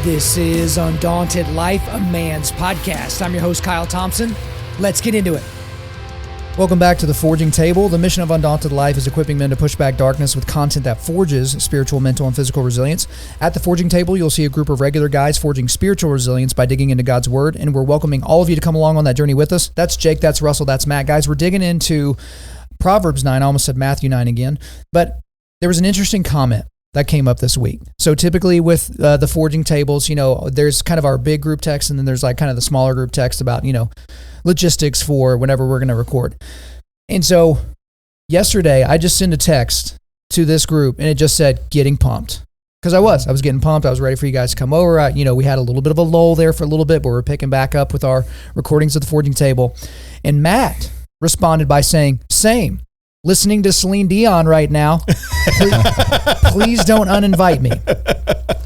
This is Undaunted.Life, a man's podcast. I'm your host, Kyle Thompson. Let's get into it. Welcome back to the Forging Table. The mission of Undaunted.Life is equipping men to push back darkness with content that forges spiritual, mental, and physical resilience. At the Forging Table, you'll see a group of regular guys forging spiritual resilience by digging into God's Word, and we're welcoming all of you to come along on that journey with us. That's Jake, that's Russell, that's Matt. Guys, we're digging into Proverbs 9. I almost said Matthew 9 again, but there was an interesting comment that came up this week. So typically with the Forging Tables, there's kind of our big group text, and then there's like kind of the smaller group text about, logistics for whenever we're going to record. And so yesterday, I just sent a text to this group, and it just said, getting pumped. Because I was getting pumped. I was ready for you guys to come over. We had a little bit of a lull there for a little bit, but we're picking back up with our recordings of the Forging Table. And Matt responded by saying, same. Listening to Celine Dion right now. Please don't uninvite me.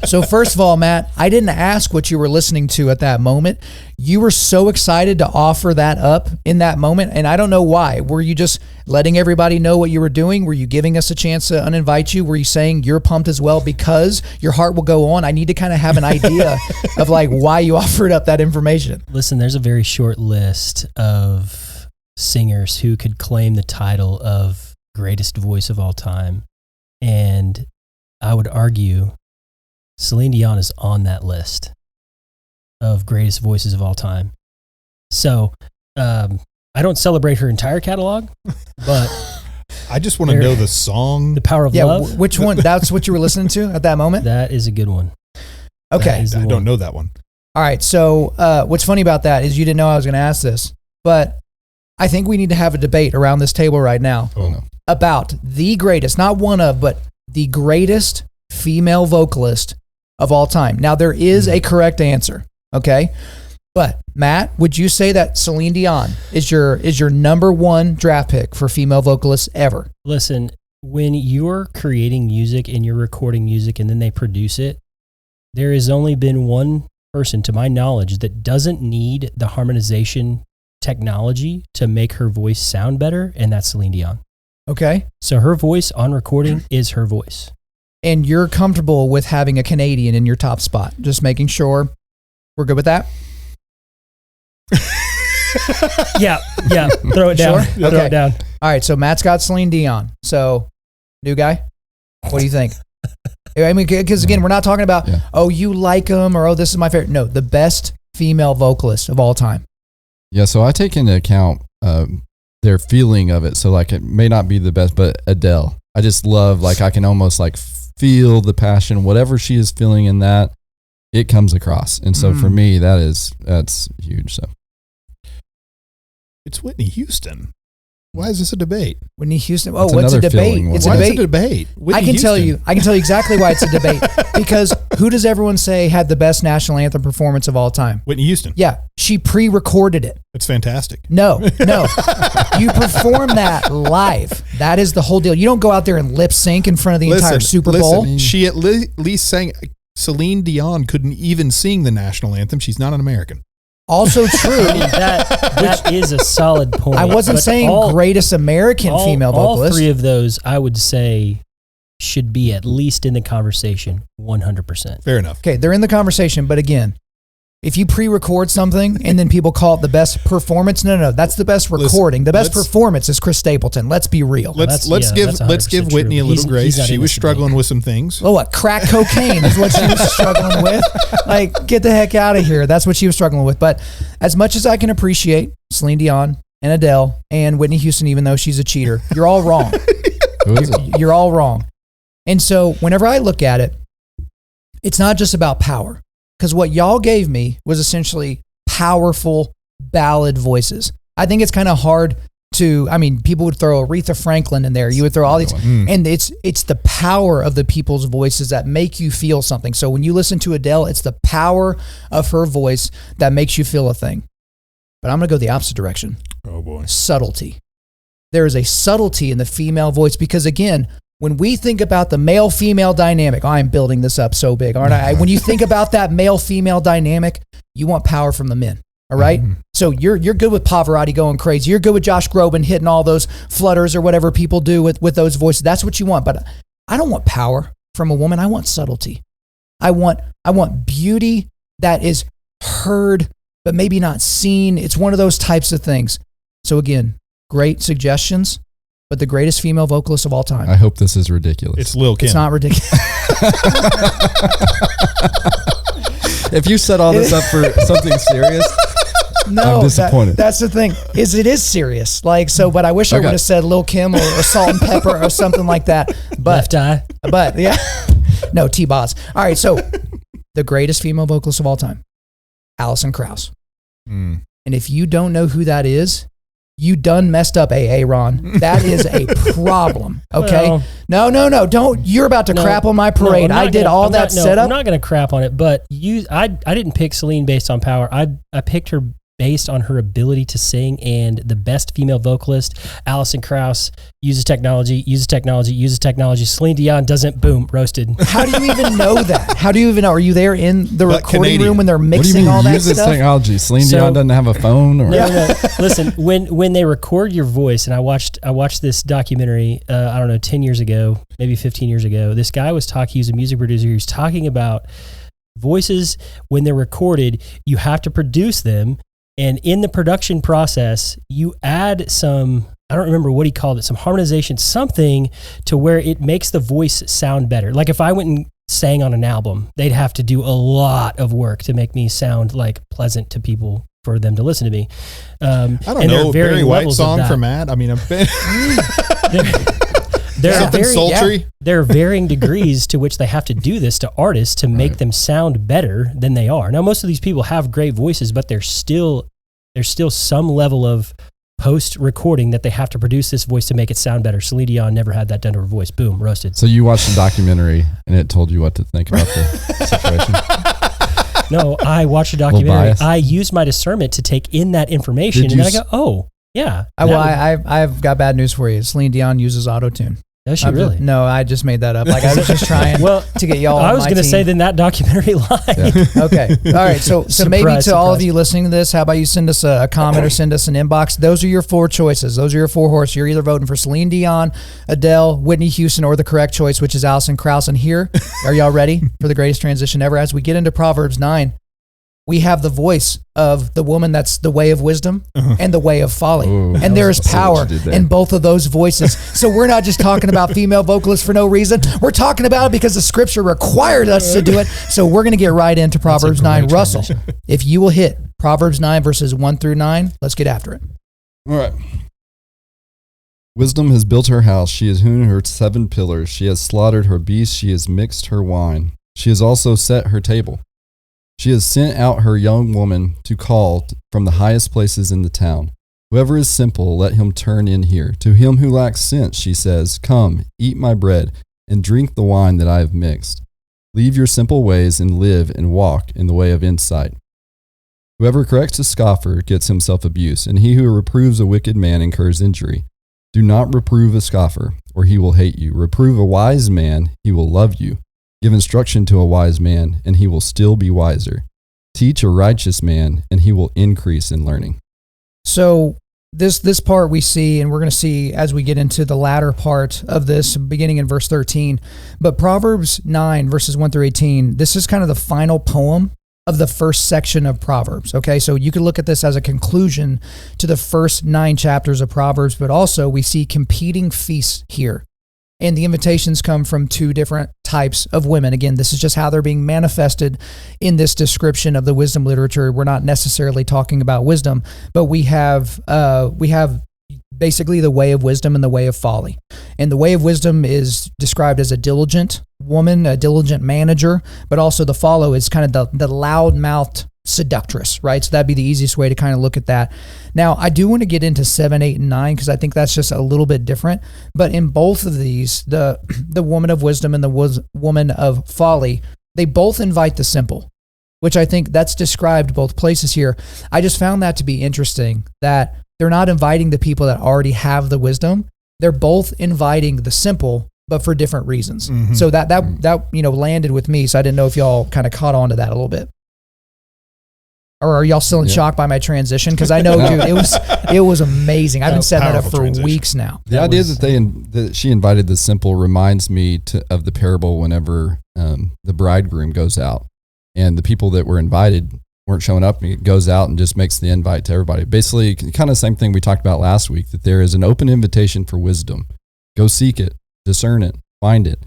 So first of all, Matt, I didn't ask what you were listening to at that moment. You were so excited to offer that up in that moment, and I don't know why. Were you just letting everybody know what you were doing? Were you giving us a chance to uninvite you? Were you saying you're pumped as well because your heart will go on? I need to kind of have an idea of like why you offered up that information. Listen, there's a very short list of singers who could claim the title of greatest voice of all time. And I would argue Celine Dion is on that list of greatest voices of all time. So I don't celebrate her entire catalog, but I just want to know the song. The Power of Love. Which one? That's what you were listening to at that moment? That is a good one. Okay. I don't know that one. All right. So what's funny about that is you didn't know I was going to ask this, but I think we need to have a debate around this table right now about the greatest, not one of, but the greatest female vocalist of all time. Now, there is a correct answer, okay? But Matt, would you say that Celine Dion is your number one draft pick for female vocalists ever? Listen, when you're creating music and you're recording music and then they produce it, there has only been one person, to my knowledge, that doesn't need the harmonization technology to make her voice sound better, and that's Celine Dion. Okay. So her voice on recording is her voice. And you're comfortable with having a Canadian in your top spot. Just making sure we're good with that? Yeah. Throw it down. Sure? Throw it down. All right, so Matt's got Celine Dion. So, new guy, what do you think? I mean, because again, we're not talking about, you like them, or, this is my favorite. No, the best female vocalist of all time. Yeah, so I take into account their feeling of it. So like it may not be the best, but Adele, I just love, I can almost feel the passion, whatever she is feeling in that, it comes across. And so for me, that's huge. So it's Whitney Houston. Why is this a debate? Whitney Houston. Oh, what's a debate? It's a debate. I can tell you exactly why it's a debate. Because who does everyone say had the best national anthem performance of all time? Whitney Houston. Yeah, she pre-recorded it. It's fantastic. No. You perform that live. That is the whole deal. You don't go out there and lip sync in front of the entire Super Bowl. She at least sang. Celine Dion couldn't even sing the national anthem. She's not an American. Also true. I mean, that is a solid point. I wasn't saying greatest American female vocalist. All three of those, I would say, should be at least in the conversation 100%. Fair enough. Okay, they're in the conversation, but again, if you pre-record something and then people call it the best performance, no, that's the best recording. The best performance is Chris Stapleton. Let's be real. Let's give Whitney a little grace. She was struggling with some things. Oh, what? Crack cocaine is what she was struggling with. Get the heck out of here. That's what she was struggling with. But as much as I can appreciate Celine Dion and Adele and Whitney Houston, even though she's a cheater, you're all wrong. You're all wrong. And so whenever I look at it, it's not just about power. Because what y'all gave me was essentially powerful ballad voices. I think it's kind of hard to, people would throw Aretha Franklin in there. You would throw all these, and it's the power of the people's voices that make you feel something. So when you listen to Adele, it's the power of her voice that makes you feel a thing. But I'm going to go the opposite direction. Oh boy. Subtlety. There is a subtlety in the female voice because again, when we think about the male-female dynamic, I'm building this up so big, aren't I? When you think about that male-female dynamic, you want power from the men, all right? Mm-hmm. So you're good with Pavarotti going crazy. You're good with Josh Groban hitting all those flutters or whatever people do with those voices. That's what you want. But I don't want power from a woman. I want subtlety. I want beauty that is heard, but maybe not seen. It's one of those types of things. So again, great suggestions, but the greatest female vocalist of all time. I hope this is ridiculous. It's Lil' Kim. It's not ridiculous. If you set all this up for something serious, No, I'm disappointed. That's the thing. It is serious. Like, so, but I wish I would have said Lil' Kim or Salt and Pepper or something like that. But Left Eye. But yeah, no, T-Boz. All right, so the greatest female vocalist of all time, Alison Krauss. Mm. And if you don't know who that is, you done messed up, AA Ron. That is a problem. Okay. Well, no. Don't. You're about to crap on my parade. I did all that setup. I'm not going to crap on it, but I didn't pick Celine based on power. I picked her based on her ability to sing, and the best female vocalist, Alison Krauss, uses technology. Celine Dion doesn't, boom, roasted. How do you even know that? How do you even know? Are you there in the recording Canadian. room when they're what do you mixing mean all that uses stuff? technology? Celine Dion doesn't have a phone? Or? No. Listen, when they record your voice, and I watched this documentary, I don't know, 10 years ago, maybe 15 years ago. This guy was talking, he was a music producer, he was talking about voices when they're recorded, you have to produce them. And in the production process, you add some, I don't remember what he called it, some harmonization, something to where it makes the voice sound better. Like if I went and sang on an album, they'd have to do a lot of work to make me sound like pleasant to people for them to listen to me. I don't know. Barry White song for Matt. I mean, something sultry. Yeah, there are varying degrees to which they have to do this to artists to make them sound better than they are. Now, most of these people have great voices, but there's still some level of post-recording that they have to produce this voice to make it sound better. Celine Dion never had that done to her voice. Boom, roasted. So you watched the documentary and it told you what to think about the situation? No, I watched the documentary. I used my discernment to take in that information, and then I go, oh, yeah. I've got bad news for you. Celine Dion uses auto-tune. Does she really? No, I just made that up. Like I was just trying to get y'all. I was going to say then that documentary lied. Yeah. Okay. All right. So maybe to all of you listening to this, how about you send us a comment or send us an inbox? Those are your four choices. Those are your four horses. You're either voting for Celine Dion, Adele, Whitney Houston, or the correct choice, which is Alison Krauss. And here, are y'all ready for the greatest transition ever? As we get into Proverbs 9, we have the voice of the woman that's the way of wisdom and the way of folly. Ooh, and there is power in both of those voices. So we're not just talking about female vocalists for no reason. We're talking about it because the scripture required us to do it. So we're going to get right into Proverbs 9. Russell, if you will hit Proverbs 9 verses 1 through 9, let's get after it. All right. Wisdom has built her house. She has hewn her 7 pillars. She has slaughtered her beasts. She has mixed her wine. She has also set her table. She has sent out her young woman to call from the highest places in the town. Whoever is simple, let him turn in here. To him who lacks sense, she says, come, eat my bread, and drink the wine that I have mixed. Leave your simple ways and live and walk in the way of insight. Whoever corrects a scoffer gets himself abuse, and he who reproves a wicked man incurs injury. Do not reprove a scoffer, or he will hate you. Reprove a wise man, he will love you. Give instruction to a wise man, and he will still be wiser. Teach a righteous man, and he will increase in learning. So this part we see, and we're going to see as we get into the latter part of this, beginning in verse 13. But Proverbs 9, verses 1 through 18, this is kind of the final poem of the first section of Proverbs. Okay, so you could look at this as a conclusion to the first 9 chapters of Proverbs, but also we see competing feasts here. And the invitations come from 2 different types of women. Again, this is just how they're being manifested in this description of the wisdom literature. We're not necessarily talking about wisdom, but we have basically the way of wisdom and the way of folly. And the way of wisdom is described as a diligent woman, a diligent manager, but also the follow is kind of the loud-mouthed seductress, right? So that'd be the easiest way to kind of look at that. Now, I do want to get into 7, 8, and 9 because I think that's just a little bit different. But in both of these, the woman of wisdom and the woman of folly, they both invite the simple, which I think that's described both places here. I just found that to be interesting that they're not inviting the people that already have the wisdom. They're both inviting the simple, but for different reasons. Mm-hmm. So that landed with me. So I didn't know if y'all kind of caught on to that a little bit. Or are y'all still in shock by my transition? Because I know, dude, it was amazing. I've been setting that up for weeks now. The idea that she invited the simple reminds me of the parable whenever the bridegroom goes out, and the people that were invited weren't showing up, and it goes out and just makes the invite to everybody. Basically, kind of the same thing we talked about last week, that there is an open invitation for wisdom. Go seek it, discern it, find it.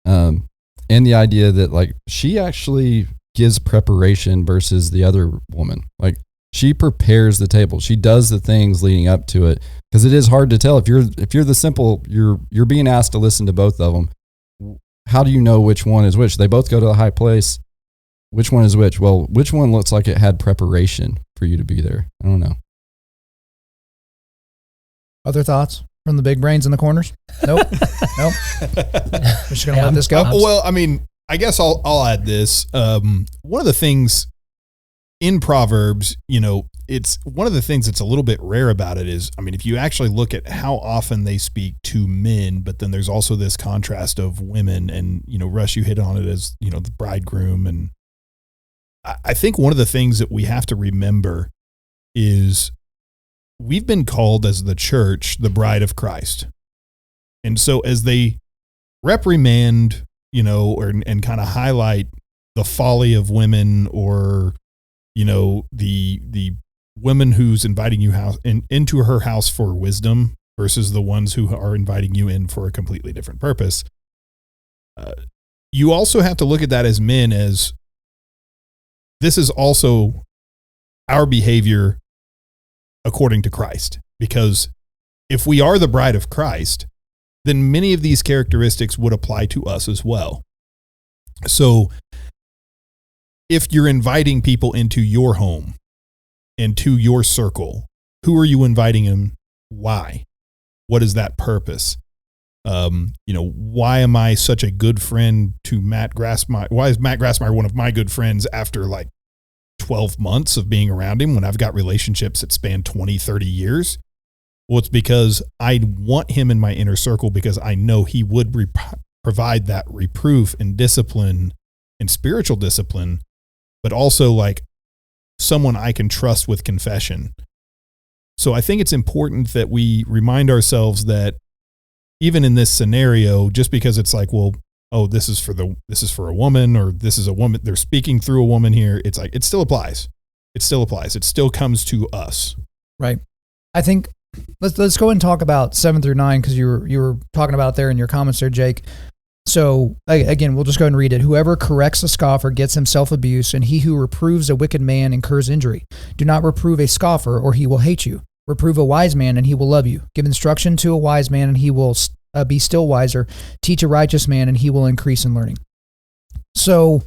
And the idea that like she actually gives preparation versus the other woman. Like she prepares the table. She does the things leading up to it, because it is hard to tell if you're the simple, you're being asked to listen to both of them. How do you know which one is which? They both go to the high place. Which one is which? Well, which one looks like it had preparation for you to be there? I don't know. Other thoughts from the big brains in the corners? Nope. Nope. We're just going to let this go. Well, I mean, I guess I'll add this. One of the things in Proverbs, it's one of the things that's a little bit rare about it is, I mean, if you actually look at how often they speak to men, but then there's also this contrast of women, and, Russ, you hit on it as, the bridegroom. And I think one of the things that we have to remember is we've been called as the church, the bride of Christ. And so as they reprimand, and kind of highlight the folly of women, or, the woman who's inviting you into her house for wisdom versus the ones who are inviting you in for a completely different purpose. You also have to look at that as men, as this is also our behavior according to Christ. Because if we are the bride of Christ, then many of these characteristics would apply to us as well. So if you're inviting people into your home, into your circle, who are you inviting them? Why? What is that purpose? Why am I such a good friend to Matt Grassmeyer? Why is Matt Grassmeyer one of my good friends after like 12 months of being around him when I've got relationships that span 20, 30 years? Well, it's because I want him in my inner circle, because I know he would provide that reproof and discipline and spiritual discipline, but also like someone I can trust with confession. So I think it's important that we remind ourselves that even in this scenario, just because it's like, well, oh, this is for a woman, or this is a woman, they're speaking through a woman here. It's like, it still applies. It still applies. It still comes to us. Right. I think let's go and talk about 7 through 9, because you were talking about there in your comments there, Jake. So again, we'll just go ahead and read it. Whoever corrects a scoffer gets himself abuse, and he who reproves a wicked man incurs injury. Do not reprove a scoffer, or he will hate you. Reprove a wise man, and he will love you. Give instruction to a wise man, and he will be still wiser. Teach a righteous man, and he will increase in learning. So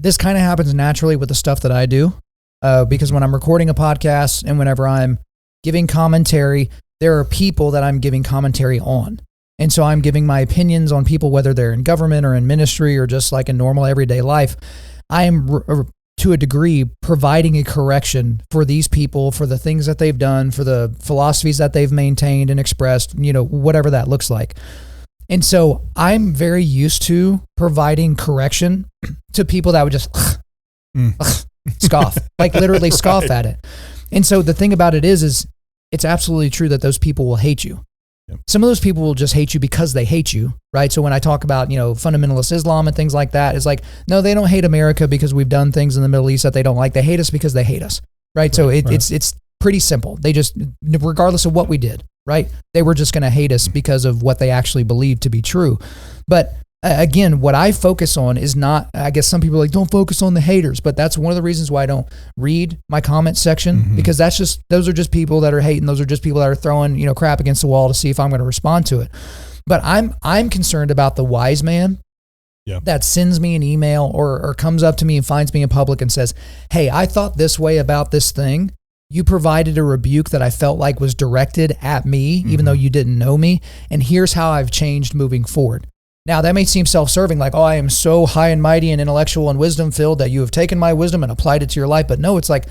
this kind of happens naturally with the stuff that I do, because when I'm recording a podcast and whenever I'm giving commentary, there are people that I'm giving commentary on. And so I'm giving my opinions on people, whether they're in government or in ministry or just like in normal everyday life. I am, to a degree, providing a correction for these people, for the things that they've done, for the philosophies that they've maintained and expressed, whatever that looks like. And so I'm very used to providing correction to people that would just scoff, like literally scoff at it. And so the thing about it is it's absolutely true that those people will hate you. Yep. Some of those people will just hate you because they hate you, right? So when I talk about, fundamentalist Islam and things like that, it's like, no, they don't hate America because we've done things in the Middle East that they don't like. They hate us because they hate us, right? So it's pretty simple. They just, regardless of what we did, right? They were just going to hate us because of what they actually believe to be true. But again, what I focus on is not, I guess some people are like, don't focus on the haters, but that's one of the reasons why I don't read my comment section, because those are just people that are hating. Those are just people that are throwing, crap against the wall to see if I'm going to respond to it. But I'm concerned about the wise man that sends me an email or comes up to me and finds me in public and says, hey, I thought this way about this thing. You provided a rebuke that I felt like was directed at me, even though you didn't know me. And here's how I've changed moving forward. Now, that may seem self-serving, like, oh, I am so high and mighty and intellectual and wisdom-filled that you have taken my wisdom and applied it to your life. But no, it's like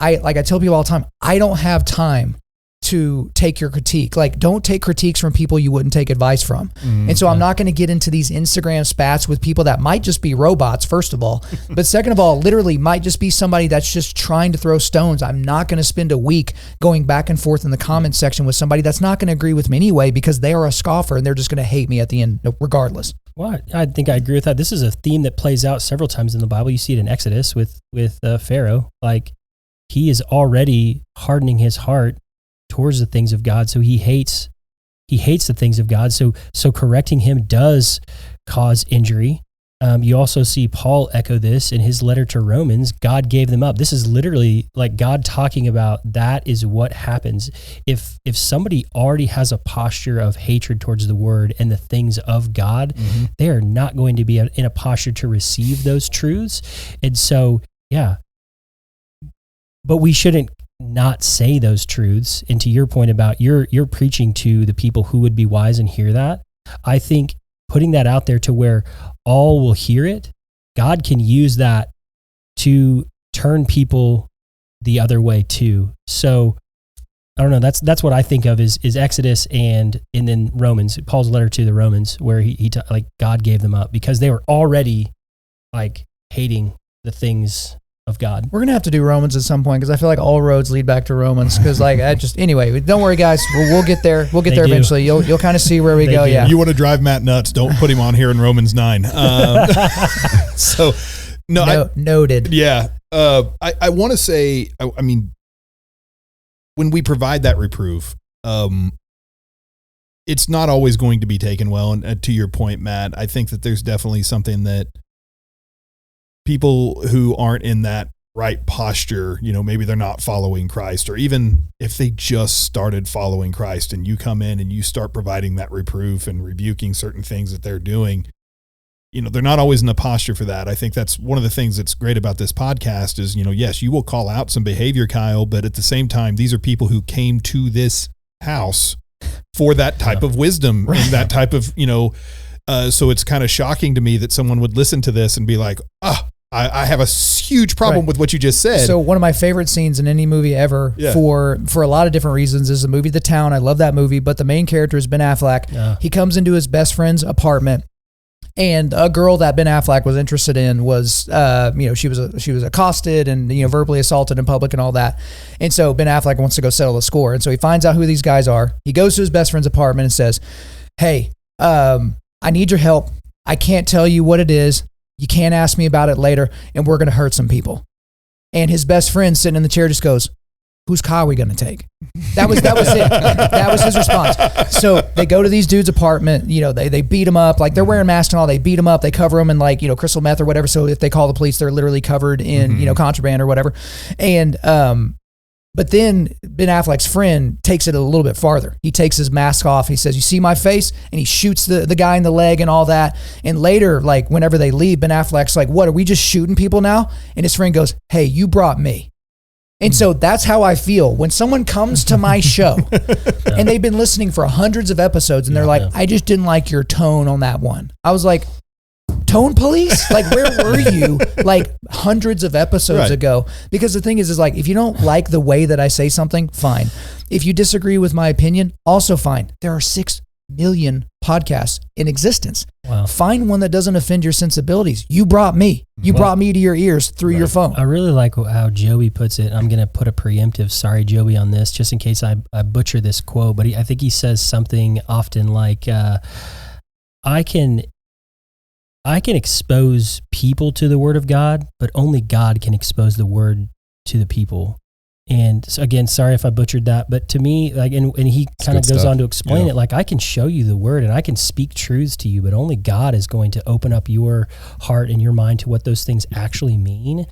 I tell people all the time, I don't have time to take your critique. Like, don't take critiques from people you wouldn't take advice from. And so I'm not going to get into these Instagram spats with people that might just be robots, first of all. But second of all, literally might just be somebody that's just trying to throw stones. I'm not going to spend a week going back and forth in the comment section with somebody that's not going to agree with me anyway, because they are a scoffer and they're just going to hate me at the end regardless. Well, I think I agree with that. This is a theme that plays out several times in the Bible. You see it in Exodus with Pharaoh. Like, he is already hardening his heart towards the things of God. So he hates the things of God. So correcting him does cause injury. You also see Paul echo this in his letter to Romans. God gave them up. This is literally like God talking about that is what happens. If somebody already has a posture of hatred towards the word and the things of God, they are not going to be in a posture to receive those truths. And so, yeah, but we shouldn't not say those truths. And to your point about you're preaching to the people who would be wise and hear that, I think putting that out there to where all will hear it, God can use that to turn people the other way too. So I don't know. That's what I think of is Exodus and then Romans, Paul's letter to the Romans, where he like God gave them up because they were already like hating the things of God. We're gonna have to do Romans at some point because I feel like all roads lead back to Romans. Because like anyway, don't worry, guys. We'll get there. We'll get there eventually. You'll kind of see where we go. do. Yeah. You want to drive Matt nuts? Don't put him on here in Romans 9. So noted. Yeah. I want to say, I mean, when we provide that reproof, it's not always going to be taken well. And to your point, Matt, I think that there's definitely something that people who aren't in that right posture, maybe they're not following Christ, or even if they just started following Christ and you come in and you start providing that reproof and rebuking certain things that they're doing, they're not always in the posture for that. I think that's one of the things that's great about this podcast is, yes, you will call out some behavior, Kyle, but at the same time, these are people who came to this house for that type of wisdom and that type of, so it's kind of shocking to me that someone would listen to this and be like, I have a huge problem with what you just said. So one of my favorite scenes in any movie ever for a lot of different reasons is the movie The Town. I love that movie, but the main character is Ben Affleck. He comes into his best friend's apartment, and a girl that Ben Affleck was interested in was, she was accosted and, verbally assaulted in public and all that. And so Ben Affleck wants to go settle the score. And so he finds out who these guys are. He goes to his best friend's apartment and says, "Hey, I need your help. I can't tell you what it is. You can't ask me about it later, and we're going to hurt some people." And his best friend sitting in the chair just goes, "Whose car are we going to take?" That was it. That was his response. So they go to these dudes' apartment, they beat him up. Like, they're wearing masks and all. They beat him up. They cover him in crystal meth or whatever. So if they call the police, they're literally covered in, contraband or whatever. And, but then Ben Affleck's friend takes it a little bit farther. He takes his mask off. He says, "You see my face?" And he shoots the guy in the leg and all that. And later, like, whenever they leave, Ben Affleck's like, "What, are we just shooting people now?" And his friend goes, "Hey, you brought me." And so that's how I feel when someone comes to my show and they've been listening for hundreds of episodes and they're like, "I just didn't like your tone on that one." I was like, tone police? Like, where were you like hundreds of episodes ago? Because the thing is like, if you don't like the way that I say something, fine. If you disagree with my opinion, also fine. There are 6 million podcasts in existence. Wow. Find one that doesn't offend your sensibilities. You brought me. You brought me to your ears through your phone. I really like how Joey puts it. I'm going to put a preemptive sorry, Joey, on this just in case I butcher this quote. But I think he says something often like, I can expose people to the word of God, but only God can expose the word to the people. And so again, sorry if I butchered that, but to me, like, and he kind of goes on to explain it, like, I can show you the word and I can speak truths to you, but only God is going to open up your heart and your mind to what those things actually mean.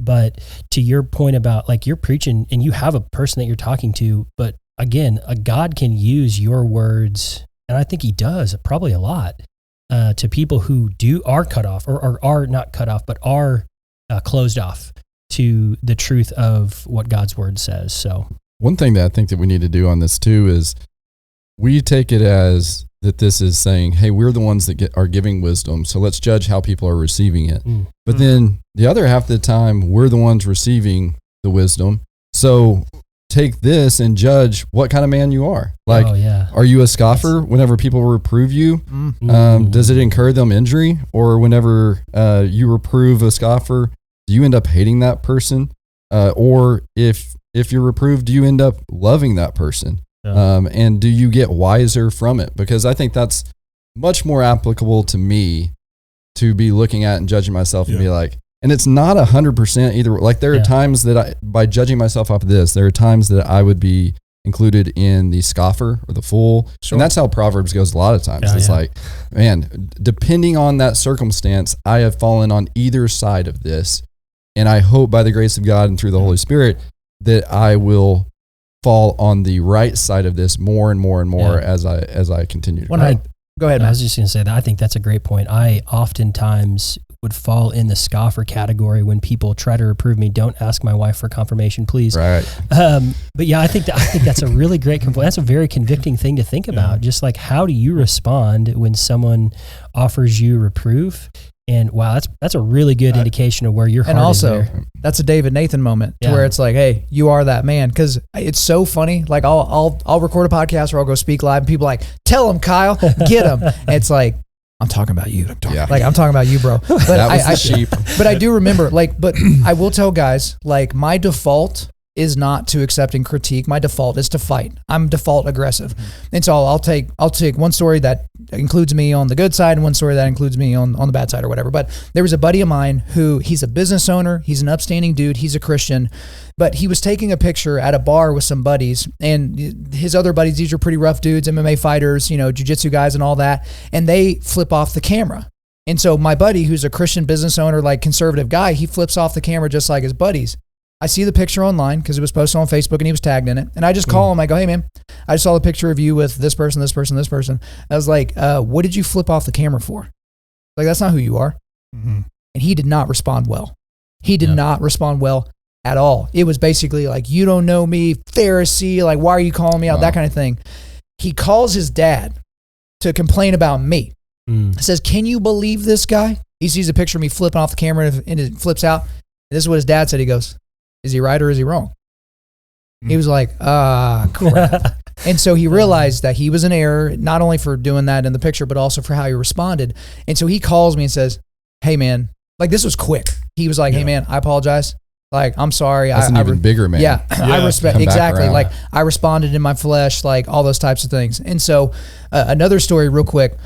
But to your point about, like, you're preaching and you have a person that you're talking to, but again, God can use your words, and I think he does probably a lot, to people who are cut off or are not cut off, but are closed off to the truth of what God's word says. So one thing that I think that we need to do on this too is we take it as that this is saying, hey, we're the ones that are giving wisdom, so let's judge how people are receiving it. But then the other half of the time, we're the ones receiving the wisdom. So take this and judge what kind of man you are. Like, are you a scoffer whenever people reprove you? Does it incur them injury? Or whenever you reprove a scoffer, do you end up hating that person? Or if you're reproved, do you end up loving that person? And do you get wiser from it? Because I think that's much more applicable to me to be looking at and judging myself and Yeah. be like, and it's not 100% either. Like there are times that by judging myself off of this, there are times that I would be included in the scoffer or the fool. Sure. And that's how Proverbs goes a lot of times. It's like, man, depending on that circumstance, I have fallen on either side of this. And I hope by the grace of God and through the Holy Spirit that I will fall on the right side of this more and more and more as I continue to grow. Go ahead, I man. was just going to say that I think that's a great point. I oftentimes would fall in the scoffer category when people try to reprove me. Don't ask my wife for confirmation, please. Right. But yeah, I think that's a really great, that's a very convicting thing to think about. Just like, how do you respond when someone offers you reproof? And wow, that's a really good indication of where your heart And also, is there. that's a David Nathan moment to Yeah. where it's like, hey, you are that man. Because it's so funny. Like I'll record a podcast or I'll go speak live, and people are like, tell him, Kyle, get him. And it's like, I'm talking about you. I'm talking about you, bro. But That was the sheep. But I do remember, but I will tell guys, like, my default is not to accepting critique. My default is to fight. I'm default aggressive. And so I'll take one story that includes me on the good side and one story that includes me on the bad side or whatever. But there was a buddy of mine who, he's a business owner. He's an upstanding dude. He's a Christian, but he was taking a picture at a bar with some buddies, and his other buddies, these are pretty rough dudes, MMA fighters, jiu-jitsu guys and all that. And they flip off the camera. And so my buddy, who's a Christian business owner, like conservative guy, he flips off the camera just like his buddies. I see the picture online because it was posted on Facebook and he was tagged in it. And I just call him. I go, hey, man, I just saw the picture of you with this person, this person, this person. I was like, what did you flip off the camera for? Like, that's not who you are. Mm-hmm. And he did not respond well. He did not respond well at all. It was basically like, you don't know me, Pharisee. Like, why are you calling me out? That kind of thing. He calls his dad to complain about me. Says, can you believe this guy? He sees a picture of me flipping off the camera and it flips out. And this is what his dad said. He goes, is he right or is he wrong? He was like, crap. And so he realized that he was in error, not only for doing that in the picture, but also for how he responded. And so he calls me and says, hey, man, like, this was quick. He was like, hey, man, I apologize. Like, I'm sorry. That's an even bigger man. Yeah, I respect. Come back Exactly. around. Like, I responded in my flesh, like all those types of things. And so another story real quick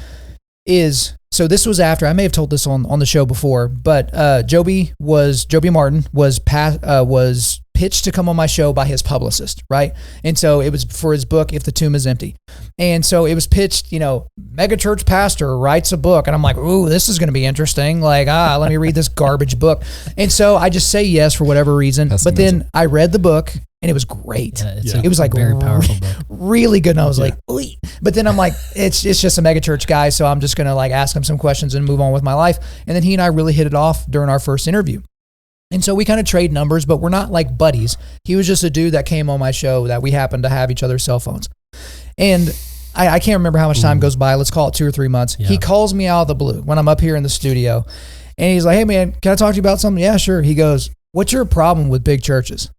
is, so this was after, I may have told this on the show before, but Joby Martin was pitched to come on my show by his publicist, right? And so it was for his book, If the Tomb is Empty. And so it was pitched, megachurch pastor writes a book. And I'm like, ooh, this is going to be interesting. Like, let me read this garbage book. And so I just say yes for whatever reason. But then I read the book and it was great. Yeah, it was like very powerful book. Really good. And I was like, oy. But then I'm like, it's just a megachurch guy. So I'm just going to like ask him some questions and move on with my life. And then he and I really hit it off during our first interview. And so we kind of trade numbers, but we're not like buddies. He was just a dude that came on my show that we happened to have each other's cell phones. And I can't remember how much time goes by. Let's call it 2 or 3 months. Yeah. He calls me out of the blue when I'm up here in the studio. And he's like, hey, man, can I talk to you about something? Yeah, sure. He goes, what's your problem with big churches?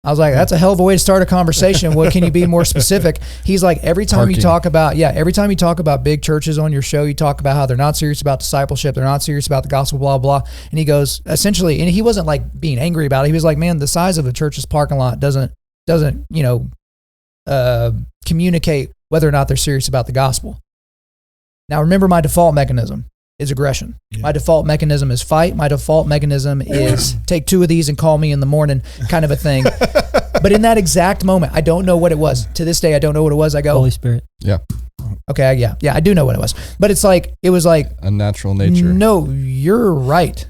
I was like, that's a hell of a way to start a conversation. What can you be more specific? He's like, every time you talk about big churches on your show, you talk about how they're not serious about discipleship. They're not serious about the gospel, blah, blah. And he goes, essentially, and he wasn't like being angry about it. He was like, man, the size of a church's parking lot doesn't communicate whether or not they're serious about the gospel. Now, remember, my default mechanism is aggression. Yeah. My default mechanism is fight. My default mechanism is take 2 of these and call me in the morning kind of a thing. But in that exact moment, I don't know what it was. To this day, I don't know what it was. I go, Holy Spirit. Yeah. Okay. Yeah, I do know what it was. But it was like a natural nature. No, you're right.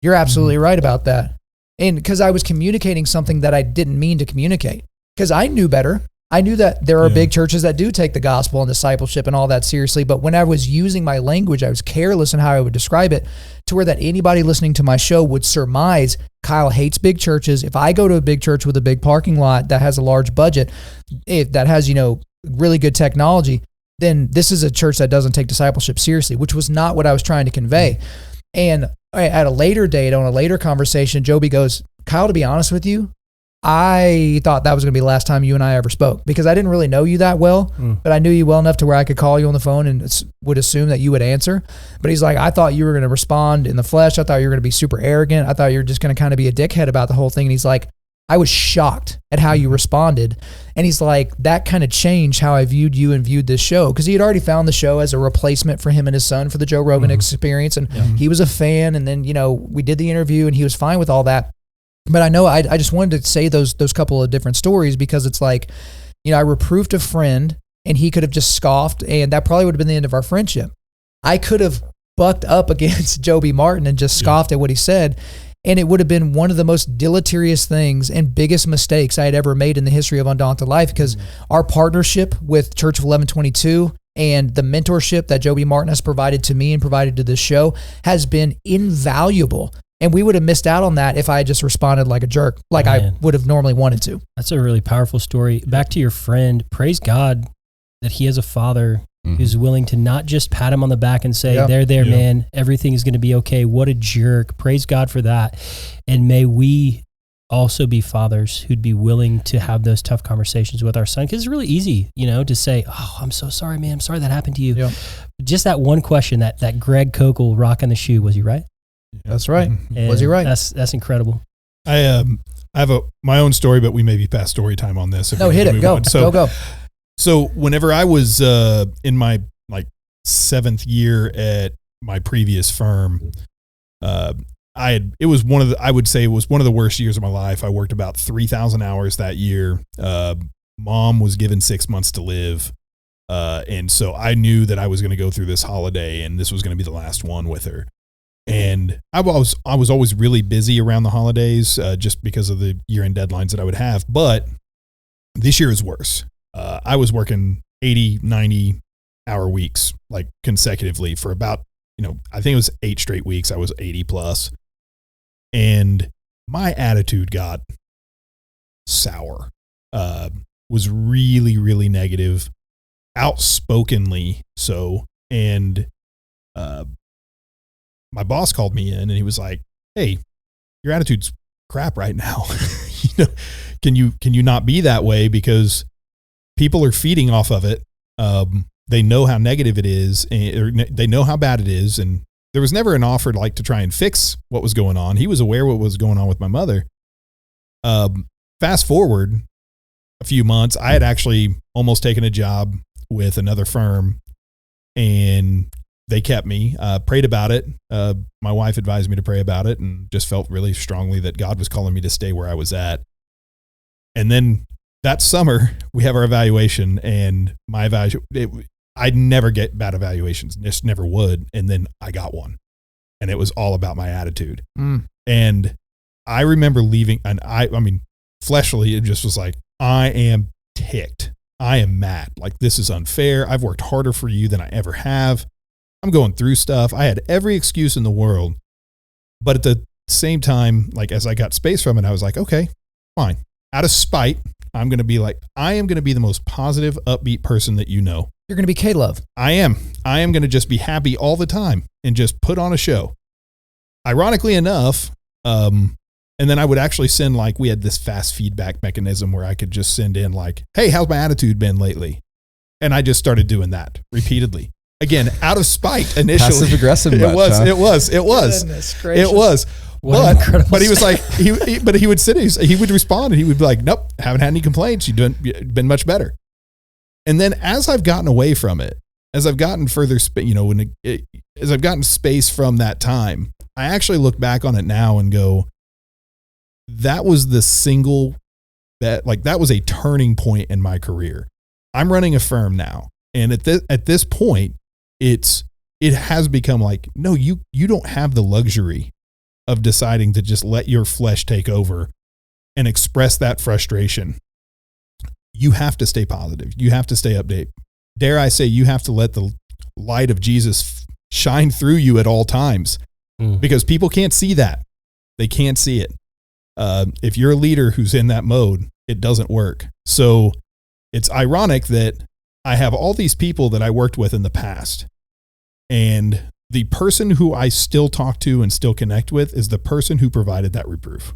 You're absolutely right about that. And because I was communicating something that I didn't mean to communicate, because I knew better. I knew that there are big churches that do take the gospel and discipleship and all that seriously, but when I was using my language, I was careless in how I would describe it to where that anybody listening to my show would surmise Kyle hates big churches. If I go to a big church with a big parking lot that has a large budget, that has, really good technology, then this is a church that doesn't take discipleship seriously, which was not what I was trying to convey. And at a later date, on a later conversation, Joby goes, Kyle, to be honest with you, I thought that was going to be the last time you and I ever spoke because I didn't really know you that well, but I knew you well enough to where I could call you on the phone and would assume that you would answer. But he's like, I thought you were going to respond in the flesh. I thought you were going to be super arrogant. I thought you were just going to kind of be a dickhead about the whole thing. And he's like, I was shocked at how you responded. And he's like, that kind of changed how I viewed you and viewed this show. Because he had already found the show as a replacement for him and his son for the Joe Rogan experience. And he was a fan. And then, we did the interview and he was fine with all that. But I know I just wanted to say those couple of different stories because it's like, I reproved a friend and he could have just scoffed and that probably would have been the end of our friendship. I could have bucked up against Joby Martin and just scoffed at what he said. And it would have been one of the most deleterious things and biggest mistakes I had ever made in the history of Undaunted Life because our partnership with Church of 1122 and the mentorship that Joby Martin has provided to me and provided to this show has been invaluable. And we would have missed out on that if I had just responded like a jerk, like I would have normally wanted to. That's a really powerful story. Back to your friend, praise God that he has a father who's willing to not just pat him on the back and say, there, man, everything is going to be okay. What a jerk. Praise God for that. And may we also be fathers who'd be willing to have those tough conversations with our son. Because it's really easy, to say, oh, I'm so sorry, man. I'm sorry that happened to you. Yeah. Just that one question, that Greg Kokel rocking the shoe, was he right? That's right. And was he right? That's incredible. I have my own story, but we may be past story time on this. No, hit it. Go. Go. So whenever I was in my 7th year at my previous firm, it was one of the worst years of my life. I worked about 3,000 hours that year. Mom was given 6 months to live. And so I knew that I was going to go through this holiday and this was going to be the last one with her. And I was always really busy around the holidays, just because of the year-end deadlines that I would have. But this year is worse. I was working 80, 90 hour weeks, like consecutively for about, I think it was 8 straight weeks. I was 80 plus. And my attitude got sour, was really, really negative, outspokenly so. And, my boss called me in and he was like, hey, your attitude's crap right now. Can you not be that way? Because people are feeding off of it. They know how negative it is, or they know how bad it is. And there was never an offer to try and fix what was going on. He was aware what was going on with my mother. Fast forward a few months, I had actually almost taken a job with another firm and they kept me, prayed about it. My wife advised me to pray about it and just felt really strongly that God was calling me to stay where I was at. And then that summer we have our evaluation and my evaluation, I'd never get bad evaluations, just never would. And then I got one and it was all about my attitude. And I remember leaving and I mean, fleshly, it just was like, I am ticked. I am mad. Like, this is unfair. I've worked harder for you than I ever have. I'm going through stuff. I had every excuse in the world, but at the same time, as I got space from it, I was like, okay, fine. Out of spite, I am going to be the most positive, upbeat person that you know. You're going to be K-Love. I am going to just be happy all the time and just put on a show. Ironically enough, and then I would actually send we had this fast feedback mechanism where I could just send in hey, how's my attitude been lately? And I just started doing that repeatedly. Again, out of spite initially. Passive aggressive. It was. But he was like, he would sit, he would respond and he would be like, nope, haven't had any complaints. You've been much better. And then as I've gotten away from it, as I've gotten further, as I've gotten space from that time, I actually look back on it now and go, that was the single that was a turning point in my career. I'm running a firm now. And at this point, it has become no, you don't have the luxury of deciding to just let your flesh take over and express that frustration. You have to stay positive. You have to stay updated. Dare I say, you have to let the light of Jesus shine through you at all times because people can't see that. They can't see it. If you're a leader who's in that mode, it doesn't work. So it's ironic that I have all these people that I worked with in the past, and the person who I still talk to and still connect with is the person who provided that reproof.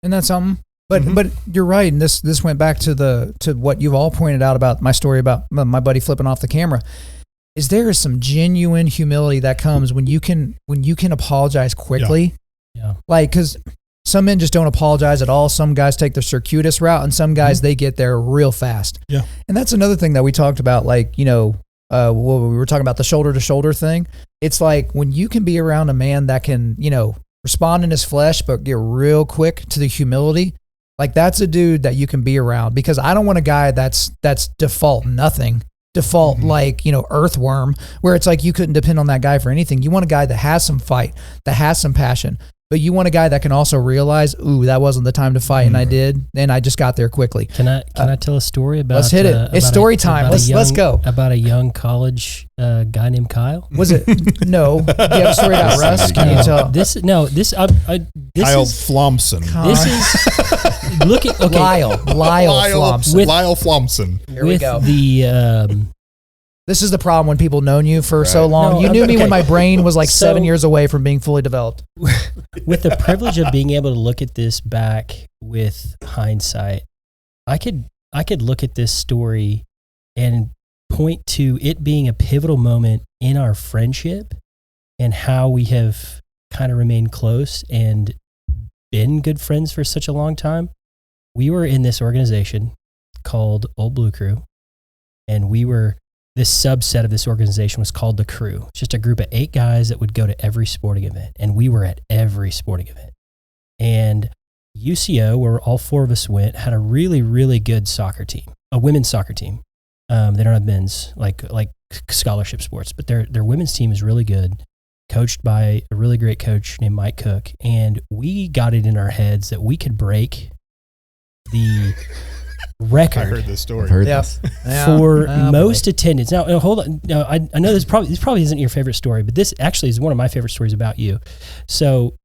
And that's something. But you're right, and this went back to what you've all pointed out about my story about my buddy flipping off the camera. Is there some genuine humility that comes when you can apologize quickly? Yeah. Because Some men just don't apologize at all. Some guys take the circuitous route, and some guys, they get there real fast. Yeah. And that's another thing that we talked about, like, you know, when we were talking about the shoulder to shoulder thing. It's like when you can be around a man that can, you know, respond in his flesh, but get real quick to the humility. Like that's a dude that you can be around, because I don't want a guy that's default nothing. Default, like, you know, earthworm, where it's like you couldn't depend on that guy for anything. You want a guy that has some fight, that has some passion, but you want a guy that can also realize, ooh, that wasn't the time to fight, and I did, and I just got there quickly. Can I tell a story about? Let's hit it. It's story time. Let's go. About a young college guy named Kyle. Was it? No. Do you have a story about Russ? Can you tell? This Kyle Flomson. This is looking. Okay, Lyle Flomson. Lyle Flomson. Here we go. The this is the problem when people known you for so long. No, you knew me okay. when my brain was like 7 years away from being fully developed. With the privilege of being able to look at this back with hindsight, I could look at this story and point to it being a pivotal moment in our friendship and how we have kind of remained close and been good friends for such a long time. We were in this organization called Old Blue Crew, and this subset of this organization was called the Crew. It's just a group of 8 guys that would go to every sporting event, and we were at every sporting event. And UCO, where all 4 of us went, had a really, really good soccer team, a women's soccer team. They don't have men's like scholarship sports, but their women's team is really good, coached by a really great coach named Mike Cook. And we got it in our heads that we could break the record. I heard this story. I've heard this. For most attendance. Now, hold on. Now, I know this probably isn't your favorite story, but this actually is one of my favorite stories about you. So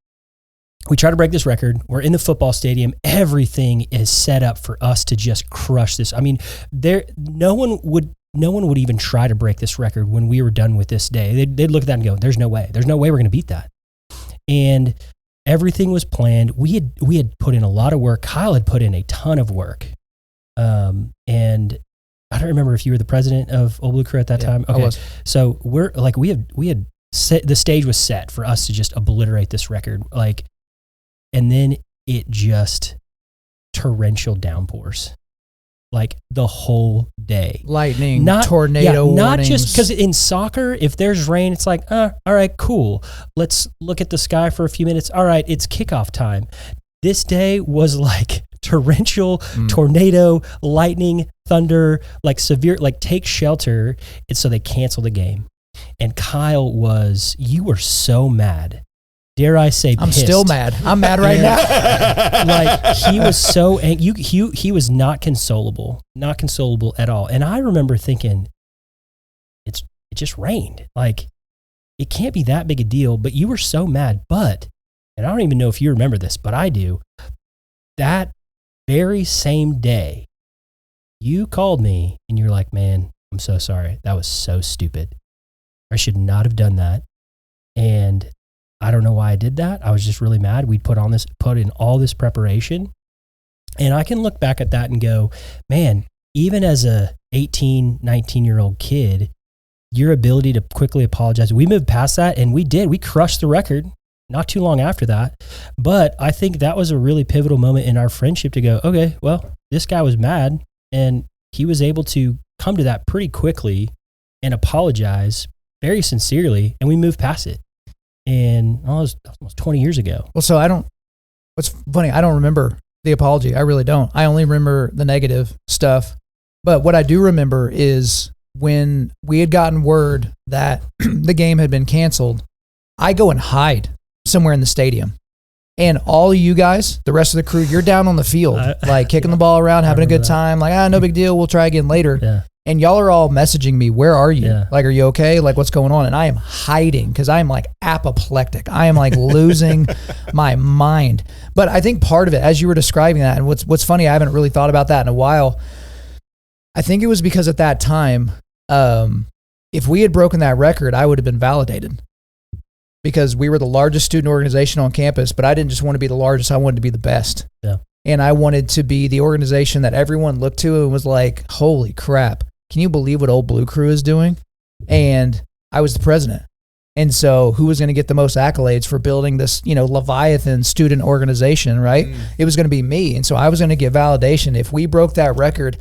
we try to break this record. We're in the football stadium. Everything is set up for us to just crush this. I mean, no one would even try to break this record when we were done with this day. They'd look at that and go, "There's no way. There's no way we're going to beat that." And everything was planned. We had put in a lot of work. Kyle had put in a ton of work. And I don't remember if you were the president of Old Blue Crew at that time. Okay. I was. So we're like, we had set, the stage was set for us to just obliterate this record. Like, and then it just torrential downpours, like the whole day. Lightning, tornado warnings. Not just because in soccer, if there's rain, it's like, all right, cool. Let's look at the sky for a few minutes. All right, it's kickoff time. This day was like torrential, tornado, lightning, thunder, like severe, like take shelter. And so they canceled the game. And Kyle you were so mad. Dare I say, I'm pissed. still mad. I'm mad right now. Like he was so angry. He was not consolable at all. And I remember thinking, it just rained. Like it can't be that big a deal, but you were so mad. But, and I don't even know if you remember this, but I do. That very same day, you called me and you're like, "Man, I'm so sorry. That was so stupid. I should not have done that." And I don't know why I did that. I was just really mad. We'd put in all this preparation. And I can look back at that and go, man, even as a 18, 19-year-old kid, your ability to quickly apologize. We moved past that and we crushed the record not too long after that. But I think that was a really pivotal moment in our friendship to go, okay, well, this guy was mad and he was able to come to that pretty quickly and apologize very sincerely. And we moved past it. And it was almost 20 years ago. Well, so what's funny, I don't remember the apology. I really don't. I only remember the negative stuff. But what I do remember is when we had gotten word that the game had been canceled, I go and hide somewhere in the stadium. And all of you guys, the rest of the crew, you're down on the field, like kicking the ball around, having a good time. Like, no big deal. We'll try again later. Yeah. And y'all are all messaging me, "Where are you? Yeah. Like, are you okay? Like, what's going on?" And I am hiding because I am like apoplectic. I am like losing my mind. But I think part of it, as you were describing that, and what's funny, I haven't really thought about that in a while. I think it was because at that time, if we had broken that record, I would have been validated because we were the largest student organization on campus, but I didn't just want to be the largest. I wanted to be the best. Yeah. And I wanted to be the organization that everyone looked to and was like, "Holy crap. Can you believe what Old Blue Crew is doing?" And I was the president. And so who was going to get the most accolades for building this, Leviathan student organization, right? It was going to be me. And so I was going to get validation. If we broke that record,